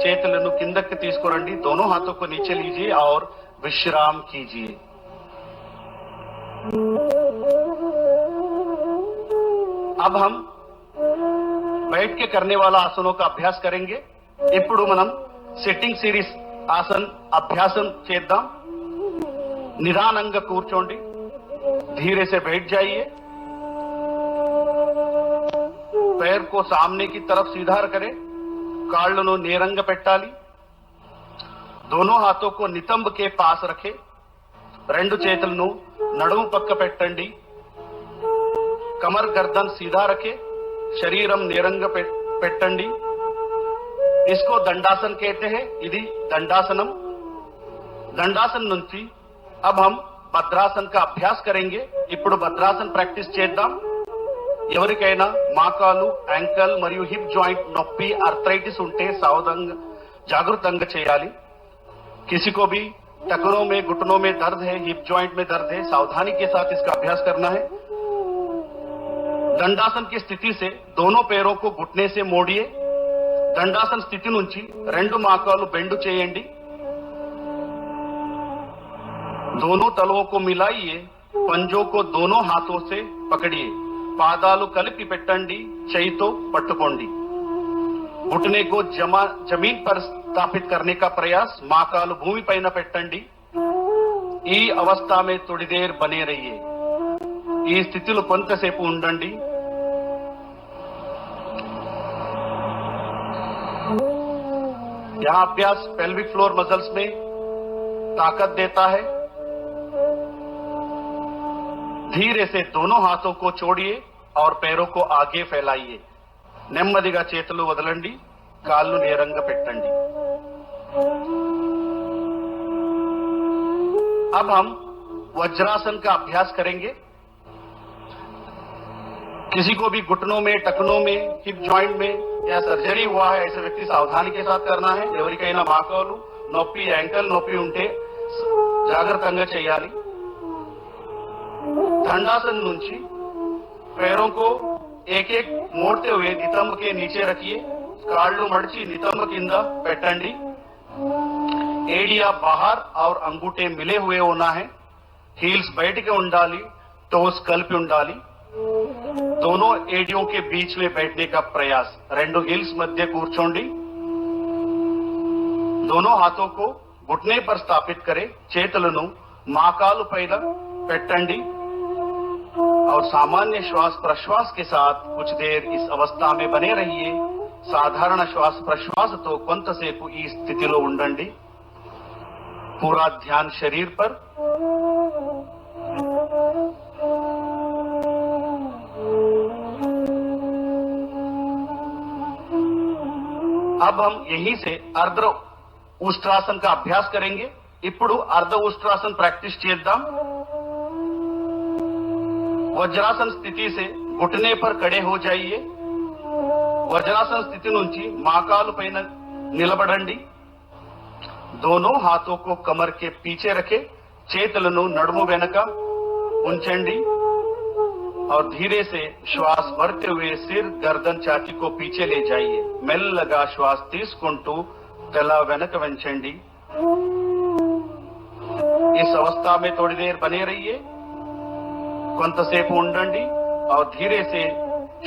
చేతులను కిందకి తీసుకురండి दोनों हाथों को नीचे लीजिए और विश्राम कीजिए अब हम बैठ के करने वाला आसनों का अभ्यास करेंगे ఇప్పుడు మనం సిట్టింగ్ సిరీస్ ఆసన్ అభ్యాసం చేద్దాం నిదానంగా కూర్చోండి धीरे से बैठ जाइए पैर को सामने की तरफ सीधा करें కాళ్ళను నేరంగా పెట్టాలి दोनों हाथों को नितंब के पास रखें రెండు చేతులను నడుము పక్క పెట్టండి कमर गर्दन सीधा रखें शरीरम నేరంగా పెట్టండి इसको दंडासन कहते हैं ఇది दंडासनम दंडासन నుంచి अब हम భద్రాసన్ का अभ्यास करेंगे ఇప్పుడు భద్రాసన్ ప్రాక్టీస్ చేద్దాం ఎవరికైనా మోకాలు యాంకల్ మరియు హిప్ జాయింట్ నొప్పి आर्थराइटिस ఉంటే సావధానంగా జాగృతంగా చేయాలి किसी को भी टखनों में घुटनों में दर्द है हिप जॉइंट में दर्द है सावधानी के साथ इसका अभ्यास करना है दंडासन की स्थिति से दोनों पैरों को घुटने से मोड़िए दंडासन स्थिति నుంచి రెండు మోకాలు బెండ్ చేయండి दोनों तलवों को मिलाइए पंजों को दोनों हाथों से पकड़िए पादालु కలిపి పెట్టండి చేయితో పట్టుకోండి घुटने को जमीन पर स्थापित करने का प्रयास మోకాలు భూమిపైన పెట్టండి ఈ అవస్థ में थोड़ी देर बने रहिए ఈ స్థితిలో కొంతసేపు ఉండండి यहां अभ्यास पेल्विक फ्लोर मसल्स में ताकत देता है धीरे से दोनों हाथों को छोड़िए और पैरों को आगे फैलाइए నెమ్మదిగా చేతులు వదలండి కాళ్ళు నేరంగా పెట్టండి अब हम वज्रासन का अभ्यास करेंगे किसी को भी घुटनों में टखनों में हिप जॉइंट में या सर्जरी हुआ है ऐसे व्यक्ति सावधानी के साथ करना है ఎవరికైనా మోకాలు నొప్పి యాంకల్ నొప్పి ఉంటే జాగ్రత్తగా చేయాలి दंडासन నుంచి पैरों को एक एक मोड़ते हुए नितंब के नीचे रखिए కాళ్ళు మడిచి నితంబ కింద పెట్టండి एडिया बाहर और अंगूठे मिले हुए होना है हील्स बैठ के ఉండాలి टोस కలిపి ఉండాలి दोनों एडियों के बीच में बैठने का प्रयास రెండు हील्स मध्य కూర్చోండి दोनों हाथों को घुटने पर स्थापित करें చేతులను మోకాలు పైన పెట్టండి और सामान्य श्वास प्रश्वास के साथ कुछ देर इस अवस्था में बने रहिए साधारण श्वास प्रश्वास तो కొంతసేపు ఈ స్థితిలో ఉండండి पूरा ध्यान शरीर पर अब हम यहीं से अर्ध उष्ट्रासन का अभ्यास करेंगे ఇప్పుడు अर्ध उष्ट्रासन प्रैक्टिस చేద్దాం वज्रासन स्थिति से घुटने पर खड़े हो जाइए वज्रासन स्थिति నుంచి మోకాలు పైన నిలబడండి दोनों हाथों को कमर के पीछे रखें చేతులను నడుము వెనక ఉంచండి और धीरे से श्वास भरते हुए सिर गर्दन छाती को पीछे ले जाइए మెల్లగా श्वास తీసుకుంటూ तला వెనక వంచండి इस अवस्था में थोड़ी देर बने रहिए కొంతసేపు ఉండండి और धीरे से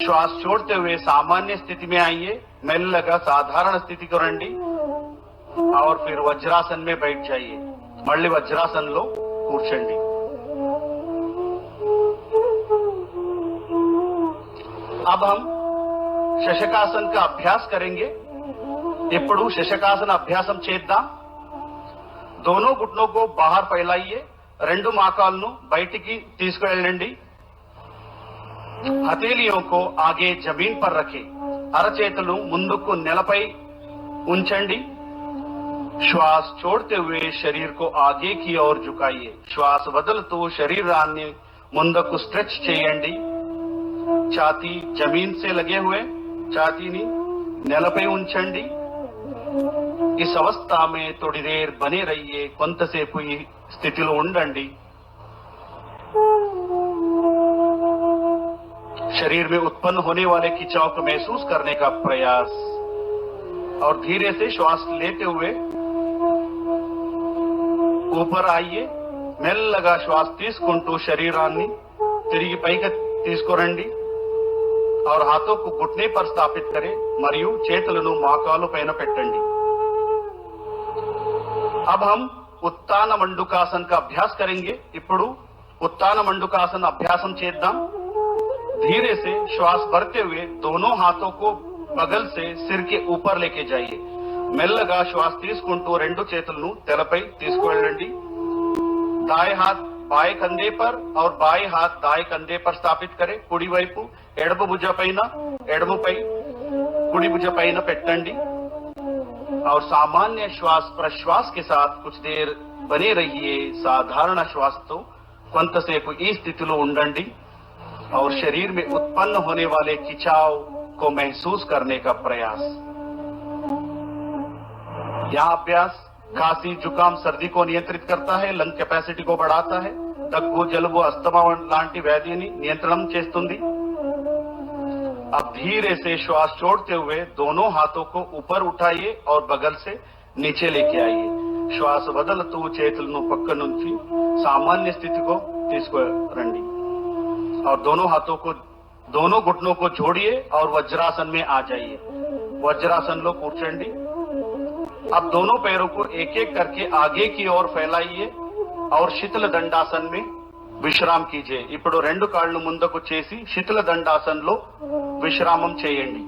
श्वास छोड़ते हुए सामान्य स्थिति में आइए మెల్లగా సాధారణ స్థితికి రండి और फिर वज्रासन में बैठ जाइए మళ్ళీ వజ్రాసనంలో కూర్చోండి अब हम శశకాసన్ का अभ्यास करेंगे ఇప్పుడు శశకాసన అభ్యాసం చేద్దాం दोनों घुटनों को बाहर फैलाइए రెండు మోకాళ్ళను బయటికి తీసుకెళ్ళండి हथेलियों को आगे जमीन पर रखें అరచేతులు ముందుకు నేలపై ఉంచండి श्वास छोड़ते हुए शरीर को आगे की ओर झुकाइए श्वास వదులుతూ శరీరాన్ని ముందుకు స్ట్రెచ్ చేయండి छाती जमीन से लगे हुए छातीని నేలపై ఉంచండి इस अवस्था में थोड़ी देर बने रहिए కొంతసేపు ఈ స్థితిలో ఉండండి शरीर में उत्पन्न होने वाले खिंचाव को महसूस करने का प्रयास और धीरे से श्वास लेते हुए ऊपर आइए మెల్లగా శ్వాస తీసుకుంటూ శరీరాన్ని తిరిగి పైకి తీసుకురండి और हाथों को घुटने पर स्थापित करें మరియు చేతులను మోకాలు పైన పెట్టండి अब हम उत्तान मंडूकासन का अभ्यास करेंगे ఇప్పుడు उत्तान मंडूकासन अभ्यासम చేద్దాం धीरे से श्वास भरते हुए दोनों हाथों को बगल से सिर के ऊपर लेके जाइए మెల్లగా శ్వాస తీసుకుంటూ రెండు చేతులను తెలపై తీసుకువెళ్ళండి दाएं हाथ बाएं कंधे पर और बाएं हाथ दाएं कंधे पर स्थापित करें कुड़ी వైపు ఎడమ భుజ పైన ఎడమపై कुड़ी भुज పైన పెట్టండి और सामान्य श्वास प्रश्वास के साथ कुछ देर बने रहिए साधारण श्वास तो కొంతసేపు ఈ స్థితిలో ఉండండి और शरीर में उत्पन्न होने वाले खिंचाव को महसूस करने का प्रयास यह अभ्यास खांसी जुकाम सर्दी को नियंत्रित करता है లంగ్ కెపాసిటీ को बढ़ाता है దగ్గు జలుబు अस्थमा లాంటి వ్యాధిని నియంత్రణం చేస్తుంది अब धीरे से श्वास छोड़ते हुए दोनों हाथों को ऊपर उठाइए और बगल से नीचे लेके आइए श्वास వదలుతూ చేతులను పక్క నుంచి सामान्य स्थिति को తీసుకురండి और दोनों हाथों को दोनों घुटनों को जोड़िए और वज्रासन में आ जाइए वज्रासन लो కూర్చోండి अब दोनों पैरों को एक एक करके आगे की ओर फैलाइए और शीतल दंडासन में విశ్రామం कीजिए ఇప్పుడు రెండు కాళ్ళు ముందుకు చేసి శీతల దండాసనలో విశ్రామం చేయండి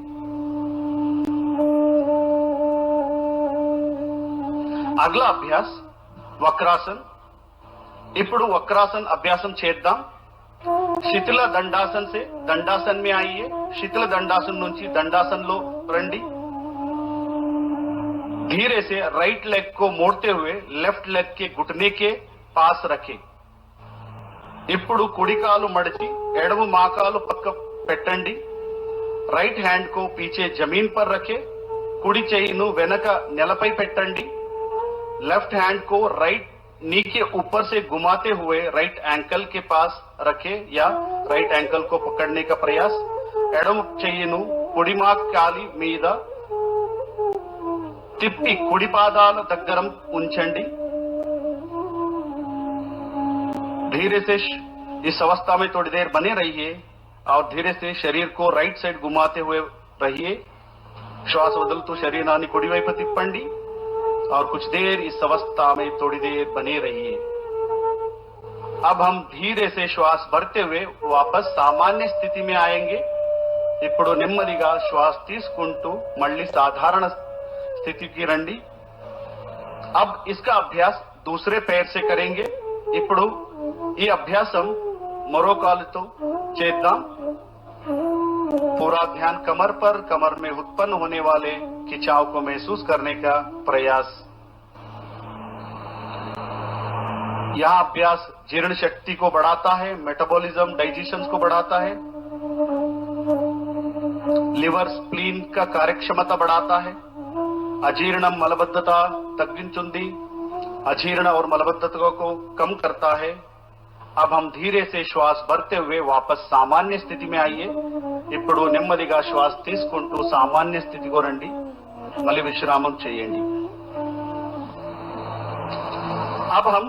అగలా అభ్యాస్ వక్రాసన్ ఇప్పుడు వక్రాసన్ అభ్యాసం చేద్దాం శీతల దండాసన్ से दंडासन में आइए శీతల దండాసన్ నుంచి దండాసనలో రండి धीरे से राइट लेग को मोड़ते हुए लेफ्ट लेग के घुटने के पास रखें ఇప్పుడు కుడి కాలు మడిచి ఎడమ మోకాలు పక్క పెట్టండి రైట్ హ్యాండ్ को पीछे जमीन पर रखें కుడి చేయిను వెనక నేలపై పెట్టండి लेफ्ट हैंड को राइट नी के ऊपर से घुमाते हुए राइट एंकल के पास रखें या राइट एंकल को पकड़ने का प्रयास ఎడమ చేయిను కుడి మోకాలి మీద తిప్పి కుడి పాదాల దగ్గర ఉంచండి धीरे से इस अवस्था में थोड़ी देर बने रहिए और धीरे से शरीर को राइट साइड घुमाते हुए रहिए श्वास వదులుతూ శరీరాన్ని కుడి వైపు తిప్పండి और कुछ देर इस अवस्था में थोड़ी देर बने रहिए अब हम धीरे से श्वास भरते हुए वापस सामान्य स्थिति में आएंगे ఇప్పుడు నెమ్మదిగా శ్వాస తీసుకుంటూ మళ్ళీ సాధారణ స్థితికి రండి अब इसका अभ्यास दूसरे पैर से करेंगे ఇప్పుడు ఈ అభ్యాసం మరో కాలుతో చేద్దాం पूरा ध्यान कमर पर कमर में उत्पन्न होने वाले खिंचाव को महसूस करने का प्रयास यह अभ्यास जीर्ण शक्ति को बढ़ाता है मेटाबॉलिज्म डाइजेशन को बढ़ाता है लिवर स्प्लीन का कार्यक्षमता बढ़ाता है अजीर्णम मलबद्धता तग्गिंचुंदी अजीर्ण और मलबद्धता को कम करता है अब हम धीरे से श्वास भरते हुए वापस सामान्य स्थिति में आइए ఇప్పుడు నెమ్మదిగా శ్వాస తీసుకుంటూ సామాన్య స్థితికి రండి మళ్ళీ విశ్రామం చేయండి अब हम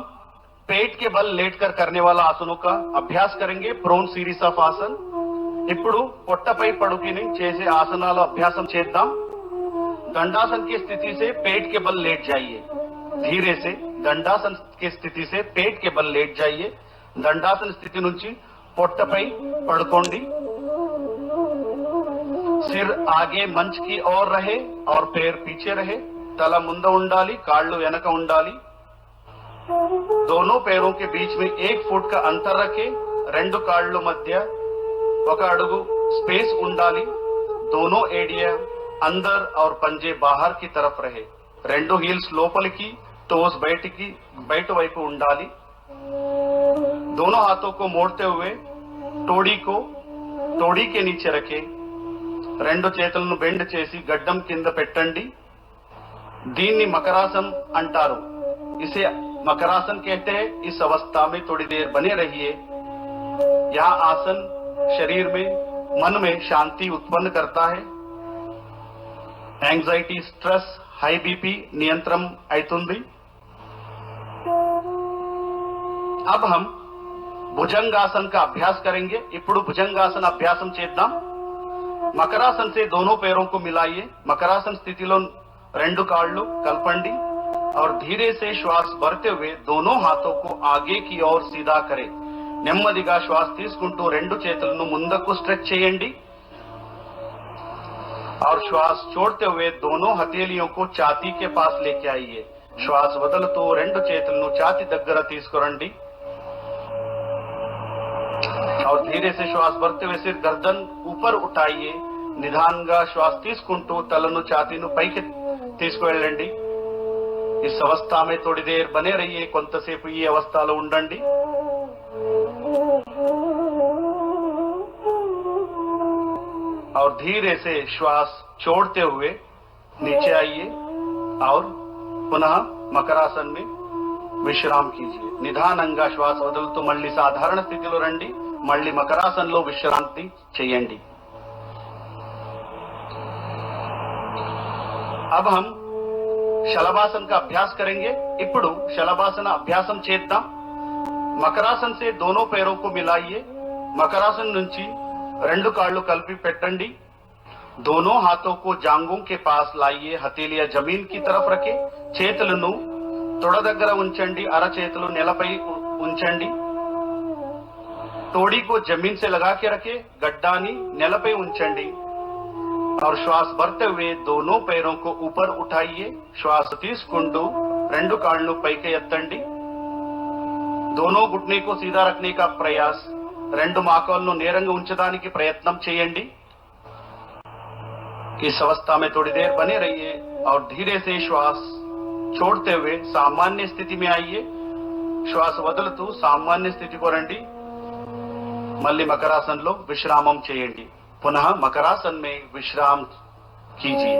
पेट के बल लेटकर करने वाला आसनों का अभ्यास करेंगे प्रोन सीरीज ऑफ आसन ఇప్పుడు పొట్టపై పడుకుని చేసే ఆసనాల అభ్యాసం చేద్దాం दंडासन की स्थिति से पेट के बल लेट जाइए धीरे से दंडासन की स्थिति से पेट के बल लेट जाइए दंडासन स्थिति నుంచి పొట్టపై పడుకోండి सिर आगे मंच की ओर रहे और पैर पीछे रहे तल ముందు ఉండాలి కాళ్ళు వెనక ఉండాలి दोनों पैरों के बीच में 1 फुट का अंतर रखें రెండు కాళ్ళు మధ్య ఒక అడుగు స్పేస్ ఉండాలి दोनों एड़िया अंदर और पंजे बाहर की तरफ रहे రెండు హీల్స్ లోపలికి టోస్ బయటికి బయట వైపు ఉండాలి दोनों हाथों को मोड़ते हुए तोड़ी के नीचे रखें రెండు చేతులను బెండ్ చేసి గడ్డం కింద పెట్టండి దీన్ని మకరాసన్ అంటారు इसे मकरासन कहते हैं इस अवस्था में थोड़ी देर बने रहिए यह आसन शरीर में मन में शांति उत्पन्न करता है. యాంగ్జైటీ స్ట్రెస్ హై బీపీ నియంత్రణ అవుతుంది. अब हम भुजंगासन का अभ्यास करेंगे. ఇప్పుడు భుజంగాసన అభ్యాసం చేద్దాం. మకరాसन से दोनों पैरों को मिलाइए. मकरासन स्थितिలో రెండు కాళ్ళు కలపండి और धीरे से श्वास भरते हुए दोनों हाथों को आगे की ओर सीधा करें. నెమ్మదిగా శ్వాస తీసుకుంటూ రెండు చేతులను ముందుకు స్ట్రెచ్ చేయండి और श्वास छोड़ते हुए दोनों हथेलियों को छाती के पास लेके आइए. श्वास వదులుతూ రెండు చేతులను ఛాతీ దగ్గర తీసుకురండి और धीरे से श्वास भरते हुए सिर गर्दन ऊपर उठाइए. నిదానంగా శ్వాస తీసుకుంటూ తలను ఛాతీను పైకి తీసుకువెళ్ళండి. इस अवस्था में थोड़ी देर बने रहिए. కొంతసేపు ఈ అవస్థలో ఉండండి. और धीरे से श्वास छोड़ते हुए नीचे आइए और पुनः मकरासन में विश्राम कीजिए. నిదానంగా శ్వాస వదులుతూ మళ్ళీ సాధారణ స్థితిలో రండి. మళ్ళీ మకరాసన్లో విశ్రాంతి చేయండి. अब हम శలభాసన का अभ्यास करेंगे. ఇప్పుడు శలభాసన అభ్యాసం చేద్దాం. మకరాసన్ से दोनों पैरों को मिलाइए. మకరాసన్ నుంచి రెండు కాళ్ళు కలిపి పెట్టండి. दोनों हाथों को जांघों के पास लाइए. हथेलियां जमीन की तरफ रखे. చేతులను తొడ దగ్గర ఉంచండి. అరచేతులు నేలపై ఉంచండి. तोड़ी को जमीन से लगा के रखे. गड्डानी నేలపై ఉంచండి और श्वास भरते हुए दोनों पैरों को ऊपर उठाइए. श्वास తీసుకుంటూ రెండు కాళ్ళు పైకి ఎత్తండి. दोनों घुटने को सीधा रखने का प्रयास. రెండు మోకాళ్ళను నేరంగా ఉంచడానికి ప్రయత్నం చేయండి. इस अवस्था में थोड़ी देर बने रहिए और धीरे से श्वास छोड़ते हुए सामान्य स्थिति में आइए. श्वास వదులుతూ సామాన్య స్థితికి రండి. మళ్ళీ మకరాసన్లో విశ్రామం చేయండి. पुनः मकरासन में विश्राम कीजिए.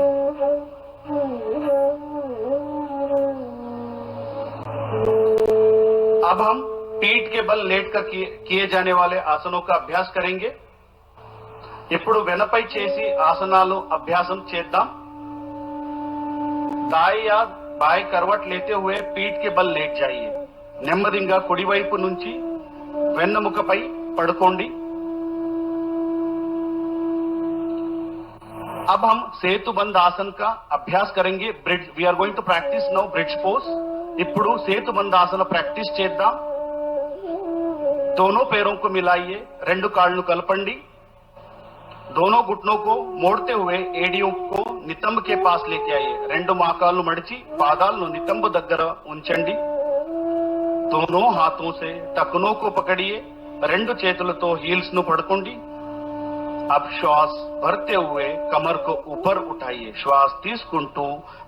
अब हम पीठ के बल लेटकर किए जाने वाले आसनों का अभ्यास करेंगे. ఇప్పుడు వెనపై చేసి ఆసనాలు అభ్యాసం చేద్దాం. दाएं या बाएं करवट लेते हुए पीठ के बल लेट जाइए. నెమ్మదిగా కుడివైపు నుంచి వెన్నెముకపై పడుకోండి. अब हम సేతుబంధ ఆసన का अभ्यास करेंगे. Bridge we are going to practise now bridge pose. ఇప్పుడు సేతుబంధ ఆసన ప్రాక్టీస్ చేద్దాం. दोनों पैरों को मिलाइए. రెండు కాళ్ళు కలపండి. दोनों घुटनों को मोड़ते हुए एडियों को नितंब के पास लेके आइए. రెండు మోకాళ్ళు మడిచి పాదాలను నితంబు దగ్గర ఉంచండి. दोनों हाथों से टखनों को पकड़िए. రెండు చేతులతో హీల్స్ ను పట్టుకోండి. अब श्वास भरते हुए कमर को ऊपर उठाइए. श्वास తీసుకుంటూ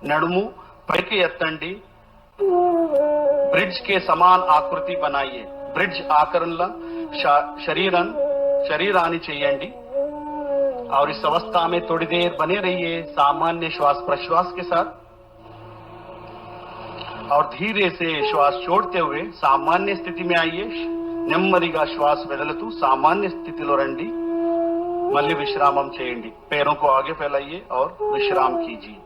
నడుము పైకి ఎత్తండి. ब्रिज के समान आकृति बनाइए. ब्रिज आकरणला शरीरानी చేయండి. और इस अवस्था में थोड़ी देर बने रहिए सामान्य श्वास प्रश्वास के साथ और धीरे से श्वास छोड़ते हुए सामान्य स्थिति में आइए. నెమ్మదిగా శ్వాస వదులుతూ सामान्य स्थितिలో రండి. మళ్ళీ విశ్రామం చేయండి. पैरों को आगे फैलाइए और विश्राम कीजिए.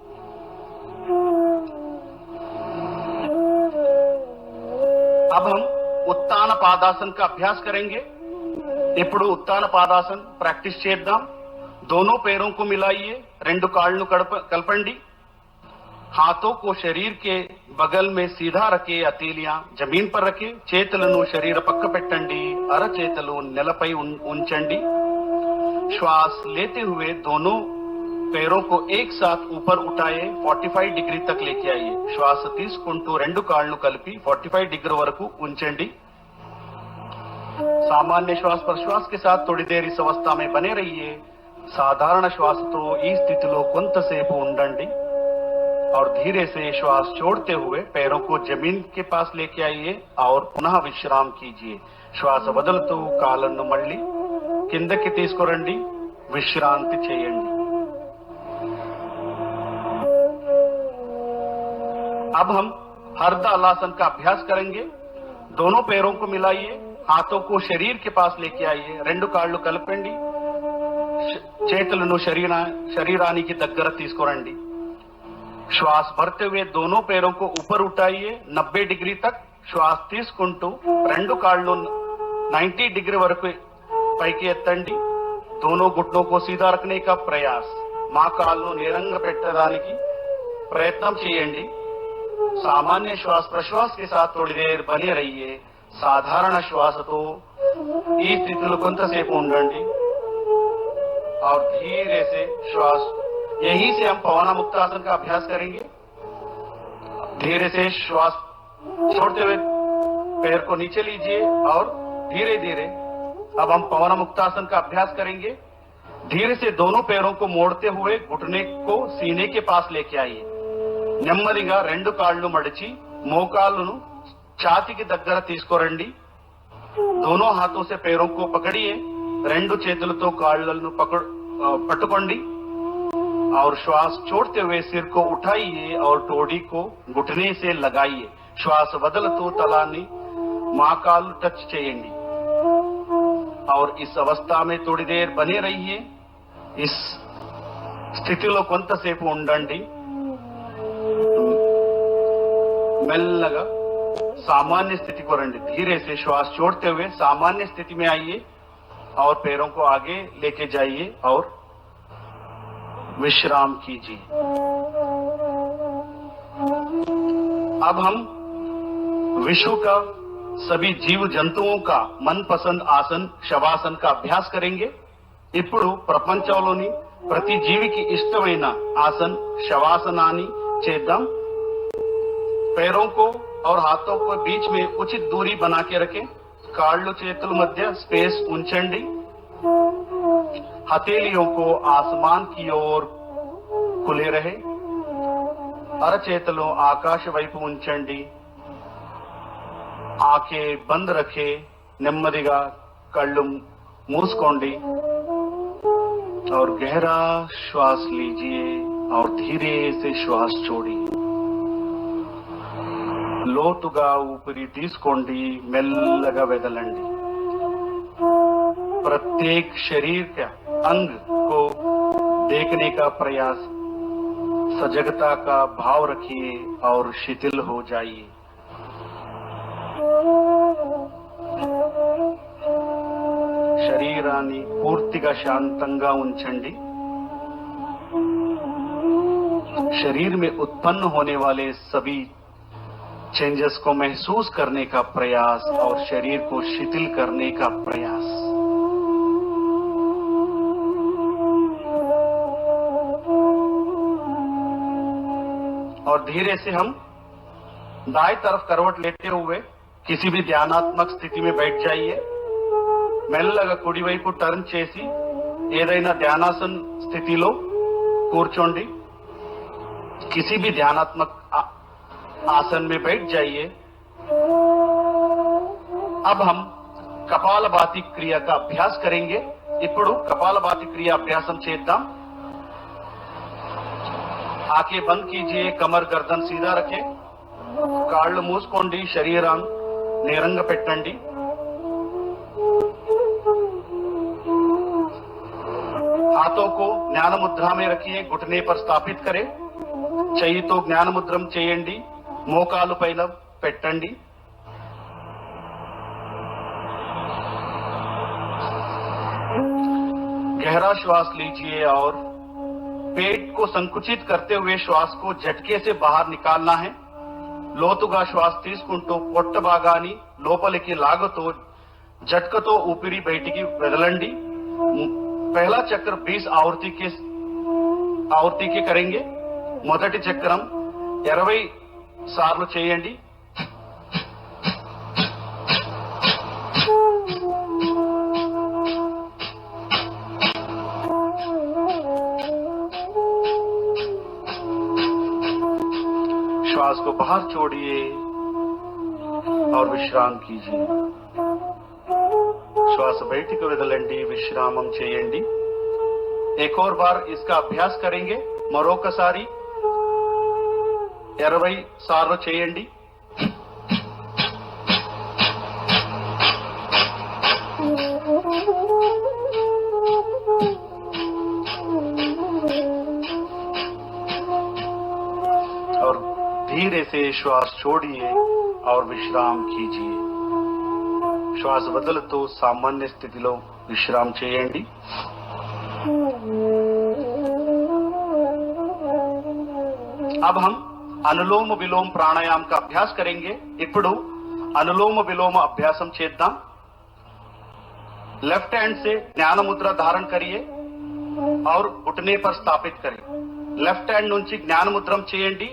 अब हम उत्तान पादासन का अभ्यास करेंगे. ఇప్పుడు उत्तान पादासन प्रैक्टिस చేద్దాం. दोनों पैरों को मिलाइए. రెండు కాళ్ళను కలపండి. हाथों को शरीर के बगल में सीधा रखे. हथेलियां जमीन पर रखे. చేతులను శరీర పక్క పెట్టండి. అరచేతులు నేలపై ఉంచండి. श्वास लेते हुए दोनों पैरों को एक साथ ऊपर उठाए. 45 डिग्री तक लेके आइए. श्वास తీసుకుంటూ రెండు కాళ్ళు కలిపి 45 डिग्री వరకు ఉంచండి. सामान्य श्वास प्रश्वास के साथ थोड़ी देर इस अवस्था में बने रहिए. సాధారణ శ్వాసతో ఈ స్థితిలో కొంతసేపు ఉండండి और धीरे से श्वास छोड़ते हुए पैरों को जमीन के पास लेके आइए और पुनः विश्राम कीजिए. श्वास వదులుతూ కాళ్ళను మళ్ళీ కిందకి తీసుకురండి. విశ్రాంతి చేయండి. अब हम हरदलासन का अभ्यास करेंगे. दोनों पैरों को मिलाइए. हाथों को शरीर के पास लेके आइए. రెండు కాళ్ళు కలపండి. చేతులను శరీరానికి దగ్గర తీసుకురండి. श्वास भरते हुए दोनों पैरों को ऊपर उठाइए 90 डिग्री तक. श्वास తీసుకుంటూ రెండు కాళ్ళు 90 डिग्री వరకు పైకి ఎత్తండి. दोनों घुटनों को सीधा रखने का प्रयास. మా కాళ్ళు నేరంగా పెట్టడానికి ప్రయత్నం చేయండి. सामान्य श्वास प्रश्वास के साथ थोड़ी देर बने रहिए. साधारण श्वासతో ఈ స్థితిలో కొంతసేపు ఉండండి. और धीरे से श्वास, यहीं से हम पवनामुक्तासन का अभ्यास करेंगे. धीरे से श्वास छोड़ते हुए पैर को नीचे लीजिए और धीरे धीरे अब हम पवनामुक्तासन का अभ्यास करेंगे. धीरे से दोनों पैरों को मोड़ते हुए घुटने को सीने के पास लेके आइए. నెమ్మదిగా రెండు కాళ్ళు మడిచి మోకాళ్ళను ఛాతీకి దగ్గర తీసుకురండి. दोनों हाथों से पैरों को पकड़िए. రెండు చేతులతో కాళ్ళను పట్టుకోండి. और श्वास छोड़ते हुए सिर को उठाइए और टोडी को घुटने से लगाइए. श्वास వదలుతూ తలాన్ని మోకాళ్ళు టచ్ చేయండి. और इस अवस्था में थोड़ी देर बने रहिए. इस స్థితిలో కొంతసేపు ఉండండి. మెల్లగా सामान्य स्थिति को రండి. धीरे से श्वास छोड़ते हुए सामान्य स्थिति में आइए और पैरों को आगे लेके जाइए और विश्राम कीजिए. अब हम विश्व का सभी जीव जंतुओं का मनपसंद आसन शवासन का अभ्यास करेंगे. ఇప్పుడు ప్రపంచంలోని ప్రతి జీవికి ఇష్టమైన ఆసన్ శవాసనాన్ని చేద్దాం. पैरों को और हाथों को बीच में उचित दूरी बना के रखें. కాళ్ళు చేతుల మధ్య స్పేస్ ఉంచండి. हथेलियों को आसमान की ओर खुले रहे. అరచేతులు ఆకాశ వైపు ఉంచండి. ఆంखें बंद रखे. నెమ్మదిగా కళ్ళు మూసుకోండి और गहरा श्वास लीजिए और धीरे से श्वास छोड़िए. లోతుగా ఊపిరి తీసుకోండి. మెల్లగా వదలండి. प्रत्येक शरीर का अंग को देखने का प्रयास, सजगता का भाव रखिए और शिथिल हो जाइए. శరీరాన్ని పూర్తిగా శాంతంగా ఉంచండి. शरीर में उत्पन्न होने वाले सभी चेंजेस को महसूस करने का प्रयास और शरीर को शिथिल करने का प्रयास. और धीरे से हम दाएं तरफ करवट लेते हुए किसी भी ध्यानात्मक स्थिति में बैठ जाइए. మెల్లగా కుడి వైపు టర్న్ చేసి ఏదైనా ధ్యానాసన స్థితిలో కూర్చోండి. किसी भी ध्यानात्मक आसन में बैठ जाइए. अब हम कपालभाति क्रिया का अभ्यास करेंगे. ఇప్పుడు कपालभाति क्रिया अभ्यासम చేద్దాం. आंखें बंद कीजिए. कमर गर्दन सीधा रखें. కాళ్ళు మూసుకోండి. శరీరం నేరంగా పెట్టండి. हाथों को ज्ञान मुद्रा में रखिए. घुटने पर स्थापित करें. చెయ్యితో జ్ఞాన ముద్రం చేయండి. మోకాలు పైన పెట్టండి. गहरा श्वास लीजिए और पेट को संकुचित करते हुए श्वास को झटके से बाहर निकालना है. లోతుగా శ్వాస తీసుకుంటూ పొట్ట భాగాన్ని లోపలికి లాగుతూ झटकతో ఊపిరి బయటికి వదలండి. पहला चक्र 20 आवर्ती के करेंगे. మొదటి చక్రం 20 సార్లు చేయండి. श्वास को बाहर छोड़िए और विश्राम कीजिए. श्वास బయటికి వదలండి. విశ్రామం చేయండి. एक और बार इसका अभ्यास करेंगे. మరొకసారి 20 సార్లు చేయండి. धीरे से श्वास छोड़िए और विश्राम कीजिए. శ్వాస వదులుతూ సామాన్య స్థితిలో విశ్రామం చేయండి. अब हम अनुलोम विलोम प्राणायाम का अभ्यास करेंगे. ఇప్పుడు अनुलोम विलोम अभ्यासम చేద్దాం. लेफ्ट हैंड से ज्ञान मुद्रा धारण करिए और घुटने पर स्थापित करिए. లెఫ్ట్ హ్యాండ్ నుంచి జ్ఞాన ముద్రం చేయండి.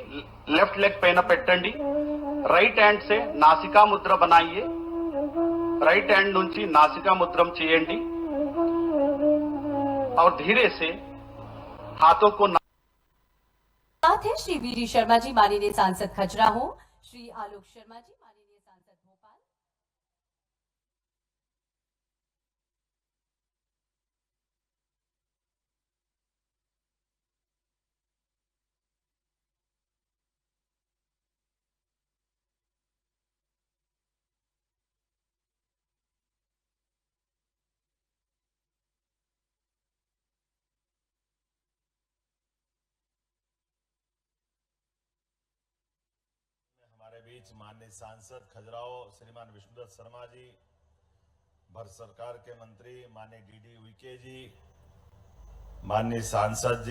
లెఫ్ట్ లెగ్ పైన పెట్టండి. రైట్ హ్యాండ్ से नासिका मुद्रा बनाइए. राइट हैंड నుంచి नासिका मुद्रम చేయండి और धीरे से हाथों को साथ है श्री वीरी शर्मा जी माननीय सांसद खजुराहो, श्री आलोक शर्मा जी माननीय सांसद भोपाल. हमारे बीच माननीय सांसद खजुराहो श्रीमान विष्णुदत्त शर्मा जी, भारत सरकार के मंत्री माननीय डीडी उइके जी, माननीय सांसद जी